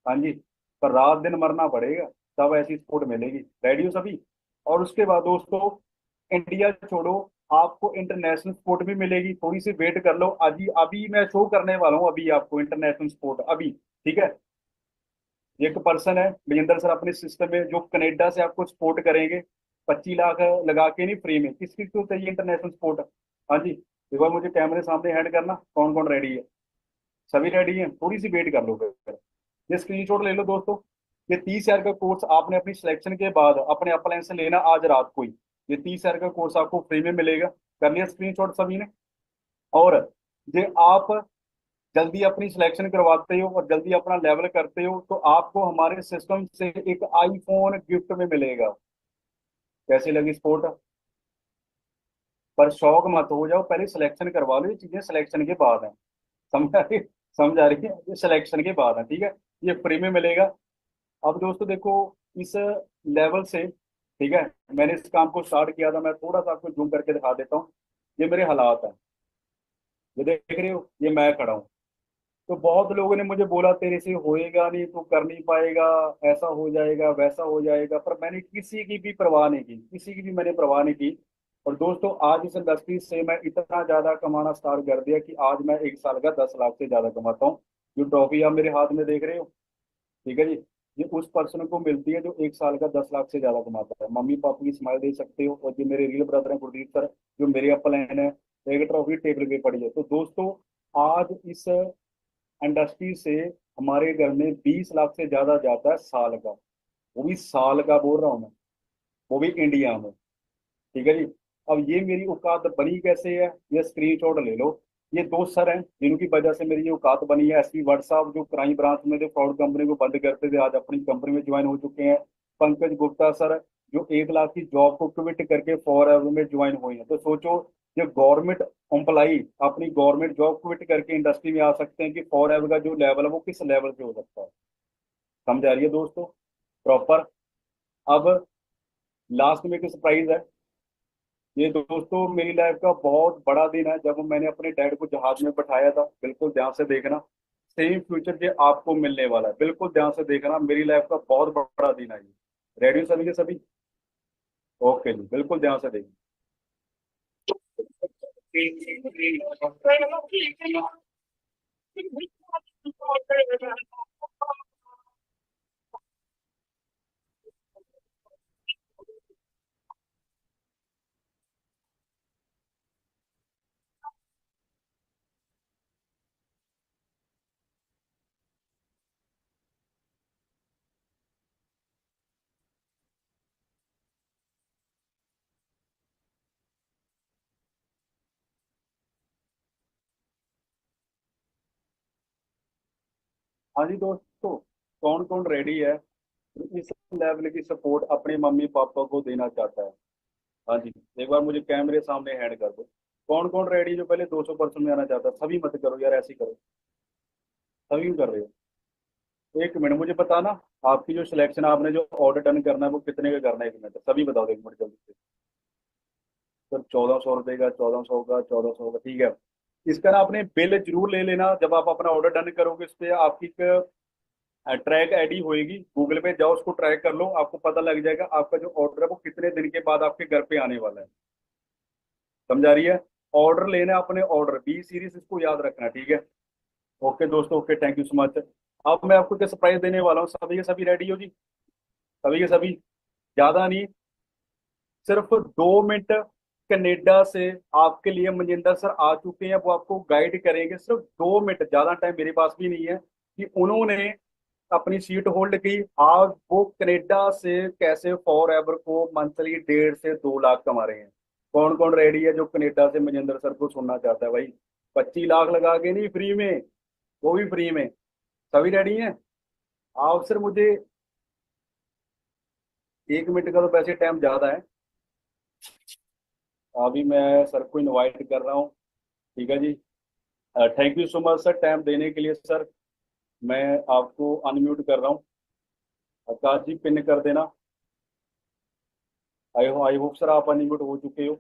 हाँ जी, पर रात दिन मरना पड़ेगा, तब ऐसी सपोर्ट मिलेगी। रेडी हो सभी? और उसके बाद दोस्तों, इंडिया छोड़ो, आपको इंटरनेशनल सपोर्ट भी मिलेगी, थोड़ी सी वेट कर लो। अभी अभी मैं शो करने वाला हूँ अभी आपको इंटरनेशनल सपोर्ट अभी, ठीक है? एक पर्सन है विजेंद्र सर अपने सिस्टम में, जो कनेडा से आपको सपोर्ट करेंगे 25 लाख लगा के, नहीं फ्री में। किस किस को चाहिए इंटरनेशनल सपोर्ट? हाँ जी, एक बार मुझे कैमरे सामने हैंड करना, कौन कौन रेडी है? सभी रेडी हैं? थोड़ी सी वेट कर लो फिर। ये स्क्रीनशॉट ले लो दोस्तों। ये 30 हजार का कोर्स आपने अपनी सिलेक्शन के बाद अपने अपलाइन से लेना आज रात को ही। ये 30 हजार का कोर्स आपको फ्री में मिलेगा। कर लिया स्क्रीनशॉट सभी ने? और ये आप जल्दी अपनी सिलेक्शन करवाते हो और जल्दी अपना लेवल करते हो, तो आपको हमारे सिस्टम से एक आईफोन गिफ्ट में मिलेगा। कैसी लगी स्पोर्ट? पर शौक मत हो जाओ, पहले सिलेक्शन करवा लो, ये चीजें सिलेक्शन के बाद है। समझ आ रही? समझ आ रही है? ये सिलेक्शन के बाद है, ठीक है? ये फ्री में मिलेगा। अब दोस्तों देखो, इस लेवल से, ठीक है, मैंने इस काम को स्टार्ट किया था। मैं थोड़ा सा आपको जूम करके दिखा देता हूँ। ये मेरे हालात है, ये देख रहे हो, ये मैं खड़ा हूँ। तो बहुत लोगों ने मुझे बोला तेरे से होएगा नहीं, तू कर नहीं पाएगा, ऐसा हो जाएगा वैसा हो जाएगा, पर मैंने किसी की भी परवाह नहीं की, किसी की भी मैंने परवाह नहीं की। और दोस्तों आज इस इंडस्ट्री से मैं इतना ज्यादा कमाना स्टार्ट कर दिया कि आज मैं एक साल का 10 लाख से ज्यादा कमाता हूँ। जो ट्रॉफी आप मेरे हाथ में देख रहे हो, ठीक है जी, ये उस पर्सन को मिलती है जो एक साल का 10 लाख से ज्यादा कमाता है। मम्मी पापा की स्माइल दे सकते हो। और जो मेरे रियल ब्रदर हैं गुरदीप सर, जो मेरे अपलाइन है, एक ट्रॉफी टेबल पे पड़ी है। तो दोस्तों आज इस इंडस्ट्री से हमारे घर में 20 लाख से ज्यादा जाता है साल का। वो भी साल का बोल रहा हूँ मैं, वो भी इंडिया में, ठीक है जी। अब ये मेरी औकात बनी कैसे है? ये स्क्रीनशॉट ले लो। ये दो सर हैं जिनकी वजह से मेरी ये औकात बनी है। एसपी भट्ट साहब जो क्राइम ब्रांच में थे, फ्रॉड कंपनी को बंद करते थे, आज अपनी कंपनी में ज्वाइन हो चुके हैं। पंकज गुप्ता सर जो 1 लाख की जॉब को क्विट करके फॉर एवर में ज्वाइन हुए हैं। तो सोचो, जो गवर्नमेंट एम्प्लाई अपनी गवर्नमेंट जॉब क्विट करके इंडस्ट्री में आ सकते हैं कि फॉर एवर का जो लेवल है वो किस लेवल पे हो सकता है। समझ आ रही है दोस्तों प्रॉपर। अब लास्ट में एक सरप्राइज है। ये दोस्तों मेरी लाइफ का बहुत बड़ा दिन है, जब मैंने अपने डैड को जहाज में बैठाया था। बिल्कुल ध्यान से देखना, सेम फ्यूचर ये आपको मिलने वाला है। बिल्कुल ध्यान से देखना, मेरी लाइफ का बहुत बड़ा दिन है ये। रेडियो सभी के सभी। ओके जी, बिल्कुल ध्यान से देखना। हाँ जी दोस्तों, कौन कौन रेडी है इस लेवल की सपोर्ट अपने मम्मी पापा को देना चाहता है? हाँ जी, एक बार मुझे कैमरे सामने हैंड कर दो। कौन कौन रेडी जो पहले 200% में आना चाहता है? सभी मत करो यार, ऐसे ही करो। सभी क्यों कर रहे हो? 1 मिनट मुझे बताना, आपकी जो सिलेक्शन, आपने जो ऑर्डर डन करना है वो कितने का करना है? 1 मिनट सभी बताओ, 1 मिनट जल्दी से। सर 1400 रुपये का, 1400 का, 1400 का, ठीक है। इसका ना आपने बिल जरूर ले लेना। जब आप अपना ऑर्डर डन करोगे, इस पे आपकी एक ट्रैक आईडी होएगी, गूगल पे जाओ, उसको ट्रैक कर लो, आपको पता लग जाएगा आपका जो ऑर्डर है वो कितने दिन के बाद आपके घर पे आने वाला है। समझा रही है? ऑर्डर लेना है अपने, ऑर्डर बी सीरीज, इसको याद रखना, ठीक है। ओके दोस्तों, okay, thank you so much. अब मैं आपको क्या सरप्राइज देने वाला हूँ, सभी के सभी रेडी हो जी? सभी के सभी, ज्यादा नहीं, सिर्फ 2 मिनट। कनाडा से आपके लिए मनजिंदर सर आ चुके हैं, वो आपको गाइड करेंगे। सिर्फ 2 मिनट, ज्यादा टाइम मेरे पास भी नहीं है कि उन्होंने अपनी सीट होल्ड की। आज वो कनाडा से कैसे फॉर एवर को मंथली 1.5 से 2 लाख कमा रहे हैं। कौन कौन रेडी है जो कनाडा से मनजिंदर सर को सुनना चाहता है भाई? 25 लाख लगा के नहीं, फ्री में, वो भी फ्री में। सभी रेडी हैं? आप सर मुझे 1 मिनट का तो वैसे टाइम ज्यादा है। अभी मैं सर को इनवाइट कर रहा हूँ, ठीक है जी। Thank you so much sir time देने के लिए सर। मैं आपको अनम्यूट कर रहा हूँ। आकाश जी पिन कर देना। आई होप सर आप अनम्यूट हो चुके हो।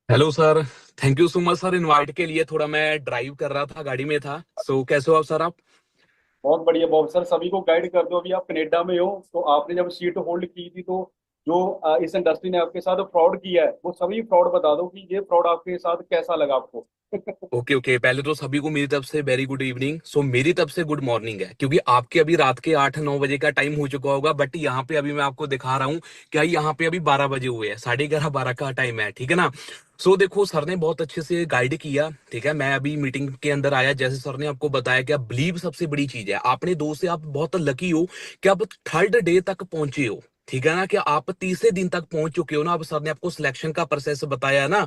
Hello sir. Thank you so much sir invite के लिए। थोड़ा मैं ड्राइव कर रहा था, गाड़ी में था। कैसे हो आप सर? आप बहुत बढ़िया बहुत सर, सभी को गाइड कर दो। अभी आप कनाडा में हो, तो आपने जब सीट होल्ड की थी, तो जो इस इंडस्ट्री ने आपके साथ फ्रॉड किया है वो सभी फ्रॉड बता दो कि ये फ्रॉड आपके साथ कैसा लगा आपको। ओके ओके, पहले तो सभी को मेरी तरफ से वेरी गुड इवनिंग। मेरी तरफ से गुड मॉर्निंग है, क्योंकि आपके अभी रात के 8-9 बजे का टाइम हो चुका होगा, बट यहाँ पे अभी मैं आपको दिखा रहा हूँ क्या, यहाँ पे अभी 12 बजे हुए हैं, 11:30-12 का टाइम है, ठीक है ना। देखो, सर ने बहुत अच्छे से गाइड किया, ठीक है। मैं अभी मीटिंग के अंदर आया, जैसे सर ने आपको बताया कि बिलीव सबसे बड़ी चीज है। आपने दो से आप बहुत लकी हो कि आप थर्ड डे तक पहुंचे हो, ठीक है ना, कि आप तीसरे दिन तक पहुंच चुके हो ना। अब सर ने आपको सिलेक्शन का प्रोसेस बताया ना,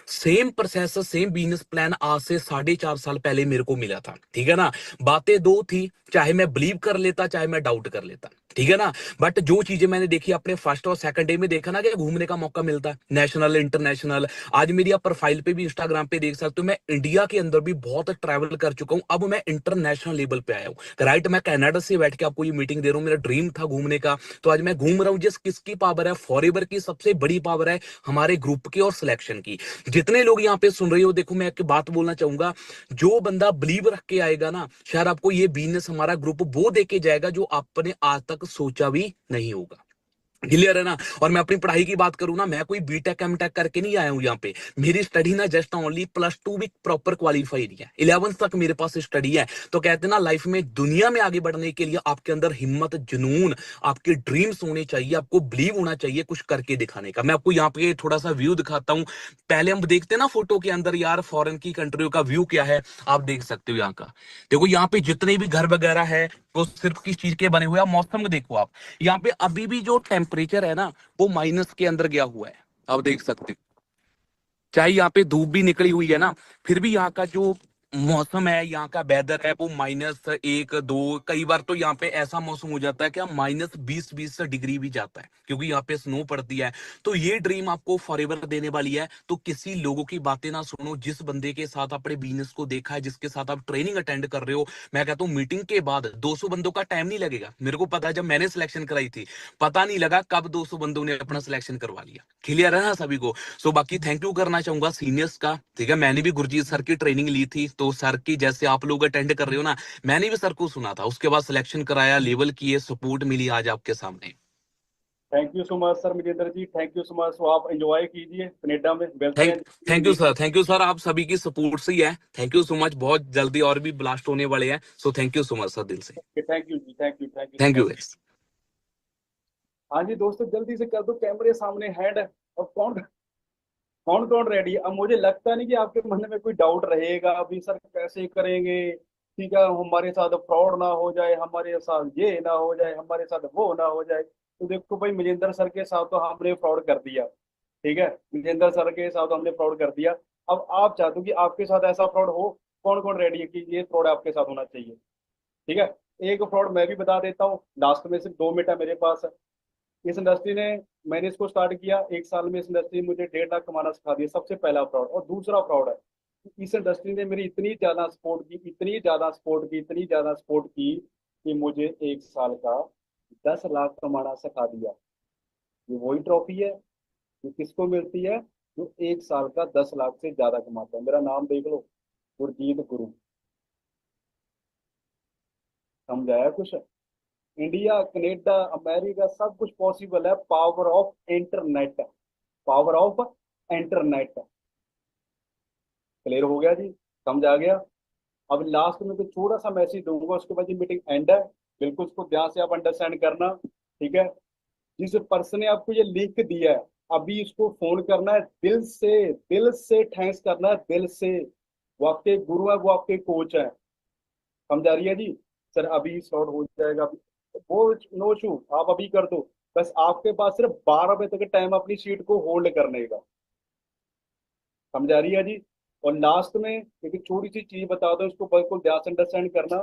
same process same business plan आज से 4.5 साल पहले मेरे को मिला था, ठीक है ना। बातें दो थी, चाहे मैं बिलीव कर लेता चाहे मैं डाउट कर लेता, ठीक है ना। बट जो चीजें मैंने देखी अपने फर्स्ट और सेकंड डे में, देखा ना कि घूमने का मौका मिलता है, नेशनल इंटरनेशनल। आज मेरी आप प्रोफाइल पे भी, इंस्टाग्राम पे देख सकते हो, मैं इंडिया के अंदर भी बहुत ट्रैवल कर चुका हूं। अब मैं इंटरनेशनल लेवल पे आया हूँ, राइट। मैं कनाडा से बैठ के आपको ये मीटिंग दे रहा हूँ, मेरा ड्रीम था घूमने का, तो आज मैं घूम रहा हूँ। जिस किसकी पावर है? फॉरएवर की सबसे बड़ी पावर है, हमारे ग्रुप की और सिलेक्शन की। जितने लोग यहाँ पे सुन रहे हो, देखो मैं एक बात बोलना चाहूंगा, जो बंदा बिलीव रख के आएगा ना, शायद आपको ये बिजनेस हमारा ग्रुप वो देके जाएगा जो आपने आज तक सोचा भी नहीं होगा। क्लियर है ना। और मैं अपनी पढ़ाई की बात करूं ना, मैं कोई बीटेक एमटेक करके नहीं आया हूं यहाँ पे। मेरी स्टडी ना जस्ट ओनली +2 भी प्रॉपर क्वालिफाइड है, 11th तक मेरे पास स्टडी है। तो कहते हैं ना, लाइफ में दुनिया में आगे बढ़ने के लिए आपके अंदर हिम्मत, जुनून, आपके ड्रीम्स होने चाहिए, आपको बिलीव होना चाहिए कुछ करके दिखाने का। मैं आपको यहाँ पे थोड़ा सा व्यू दिखाता हूँ। पहले हम देखते हैं ना फोटो के अंदर यार, फॉरेन की कंट्रियों का व्यू क्या है, आप देख सकते हो यहाँ का। देखो यहाँ पे जितने भी घर वगैरह है, वो सिर्फ किस चीज के बने हुए हैं, आप मौसम को देखो। आप यहाँ पे अभी भी जो टेम्परेचर है ना, वो माइनस के अंदर गया हुआ है, आप देख सकते हो। चाहे यहाँ पे धूप भी निकली हुई है ना, फिर भी यहाँ का जो मौसम है, यहाँ का वेदर है, वो -1 2, कई बार तो यहाँ पे ऐसा मौसम हो जाता है कि -20 20 डिग्री भी जाता है, क्योंकि यहाँ पे स्नो पड़ती है। तो ये ड्रीम आपको फॉरएवर देने वाली है। तो किसी लोगों की बातें ना सुनो। जिस बंदे के साथ अपने बिजनेस को देखा है, जिसके साथ आप ट्रेनिंग अटेंड कर रहे हो, मैं कहता हूँ मीटिंग के बाद 200 बंदों का टाइम नहीं लगेगा। मेरे को पता है, जब मैंने सिलेक्शन कराई थी, पता नहीं लगा कब 200 बंदों ने अपना सिलेक्शन करवा लिया। क्लियर है ना सभी को? सो बाकी थैंक यू करना चाहूंगा सीनियर्स का। ठीक है, मैंने भी गुरजीत सर की ट्रेनिंग ली थी, तो सर की जैसे आप लोग अटेंड कर रहे हो ना, मैंने भी सर को सुना था, उसके बाद सिलेक्शन कराया, लेवल किए, सपोर्ट मिली आज आपके सामने। Thank you so much sir Majendra ji, thank you so much. तो आप एंजॉय कीजिए कनेडा में, मिलते थैंक हैं thank you India. Sir, thank you sir, आप सभी की सपोर्ट से ही है। थैंक यू सो मच, बहुत जल्दी और भी ब्लास्ट होने वाले हैं। So thank you so much sir, दिल से थैंक यू जी, thank you, thank you so thank you much. Guys. हाँ जी दोस्तों, जल्दी से कर दो कैमरे सामने हैंड। अब कौन कौन कौन रेडी है? अब मुझे लगता नहीं कि आपके मन में कोई डाउट रहेगा अभी, सर कैसे करेंगे, ठीक है, हमारे साथ फ्रॉड ना हो जाए, हमारे साथ ये ना हो जाए, हमारे साथ वो ना हो जाए। तो देखो भाई, मजेंद्र सर के साथ तो हमने फ्रॉड कर दिया, ठीक है, मजेंद्र सर के साथ तो हमने फ्रॉड कर दिया। अब आप चाहते हो कि आपके साथ ऐसा फ्रॉड हो, कौन कौन रेडी है कि ये फ्रॉड आपके साथ होना चाहिए? ठीक है, एक फ्रॉड मैं भी बता देता हूँ, लास्ट में सिर्फ 2 मिनट है मेरे पास। इस इंडस्ट्री ने, मैंने इसको स्टार्ट किया 1 साल में, इस इंडस्ट्री ने मुझे 1.5 लाख कमाना सिखा दिया, सबसे पहला फ्रॉड। और दूसरा फ्रॉड है कि इस इंडस्ट्री ने मेरी इतनी ज्यादा सपोर्ट की, इतनी ज्यादा सपोर्ट की, इतनी ज्यादा सपोर्ट की कि मुझे 1 साल का 10 लाख कमाना सिखा दिया। ये वही ट्रॉफी है जो किसको मिलती है? जो 1 साल का 10 लाख से ज्यादा कमाता है। मेरा नाम देख लो, गुरजीत गुरु। समझाया कुछ? इंडिया, कनेडा, अमेरिका, सब कुछ पॉसिबल है, power of internet, power of internet. Clear हो गया जी? समझ आ गया? अब लास्ट में तो थोड़ा सा मैसेज दूंगा, उसके बाद ये मीटिंग एंड है। बिल्कुल उसको ध्यान से आप अंडरस्टैंड करना, ठीक है। जिस पर्सन ने आपको ये लिंक दिया है, अभी इसको फोन करना है, दिल से, दिल से थैंक्स करना है, दिल से। वो आपके गुरु है, वो आपके कोच है। समझ आ रही है जी? सर अभी सॉर्ट हो जाएगा, वो नो इशू, आप अभी कर दो। बस आपके पास सिर्फ 12 बजे तक टाइम अपनी सीट को होल्ड करने का। समझ आ रही है जी? और लास्ट में एक छोटी सी चीज बता दो, इसको बिल्कुल ध्यान से अंडरस्टैंड करना।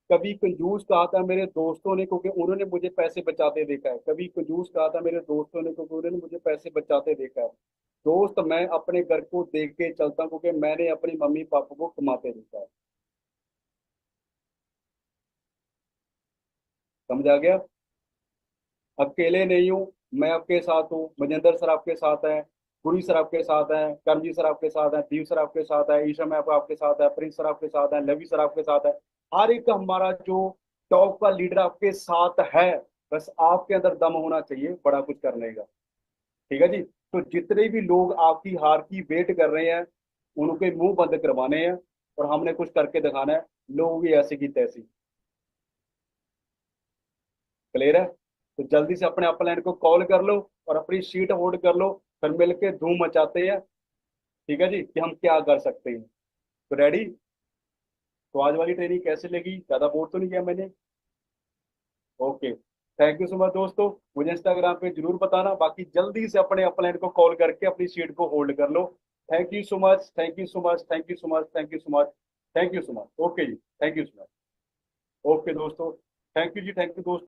कभी कंजूस कहा था मेरे दोस्तों ने, क्योंकि उन्होंने मुझे पैसे बचाते देखा है। कभी कंजूस कहा था मेरे दोस्तों ने, क्योंकि उन्होंने मुझे पैसे बचाते देखा है। दोस्त, मैं अपने घर को देख के चलता हूँ, क्योंकि मैंने अपनी मम्मी पापा को कमाते देखा है। समझ आ गया? अकेले नहीं हूँ, मैं आपके साथ हूँ। मजेंद्र सर आपके साथ हैं, गुरी सर आपके साथ हैं, करमजीत सर आपके साथ हैं, दीप सर आपके साथ है, ईशा मैप आपके साथ है, प्रिंस सर आपके साथ है, लवी सर आपके साथ है। हर एक हमारा जो टॉप का लीडर आपके साथ है। बस आपके अंदर दम होना चाहिए बड़ा कुछ करने का। ठीक है जी? तो जितने भी लोग आपकी हार की वेट कर रहे हैं, उनके मुंह बंद करवाने हैं, और हमने कुछ करके दिखाना है। लोग भी ऐसी की तैसी। क्लियर है? तो जल्दी से अपने अपलाइन को कॉल कर लो और अपनी सीट होल्ड कर लो, फिर मिलके धूम मचाते हैं। ठीक है जी, कि हम क्या कर सकते हैं। तो रेडी? तो आज वाली ट्रेनिंग कैसे लगी? ज्यादा बोर तो नहीं किया मैंने? Okay, thank you so much दोस्तों। मुझे इंस्टाग्राम पे जरूर बताना, बाकी जल्दी से अपने अपलाइन को कॉल करके अपनी सीट को होल्ड कर लो। Thank you so much, thank you so much, thank you so much, thank you so much, thank you so much. Okay जी, thank you so much. Okay दोस्तों, थैंक यू जी, थैंक यू दोस्तों।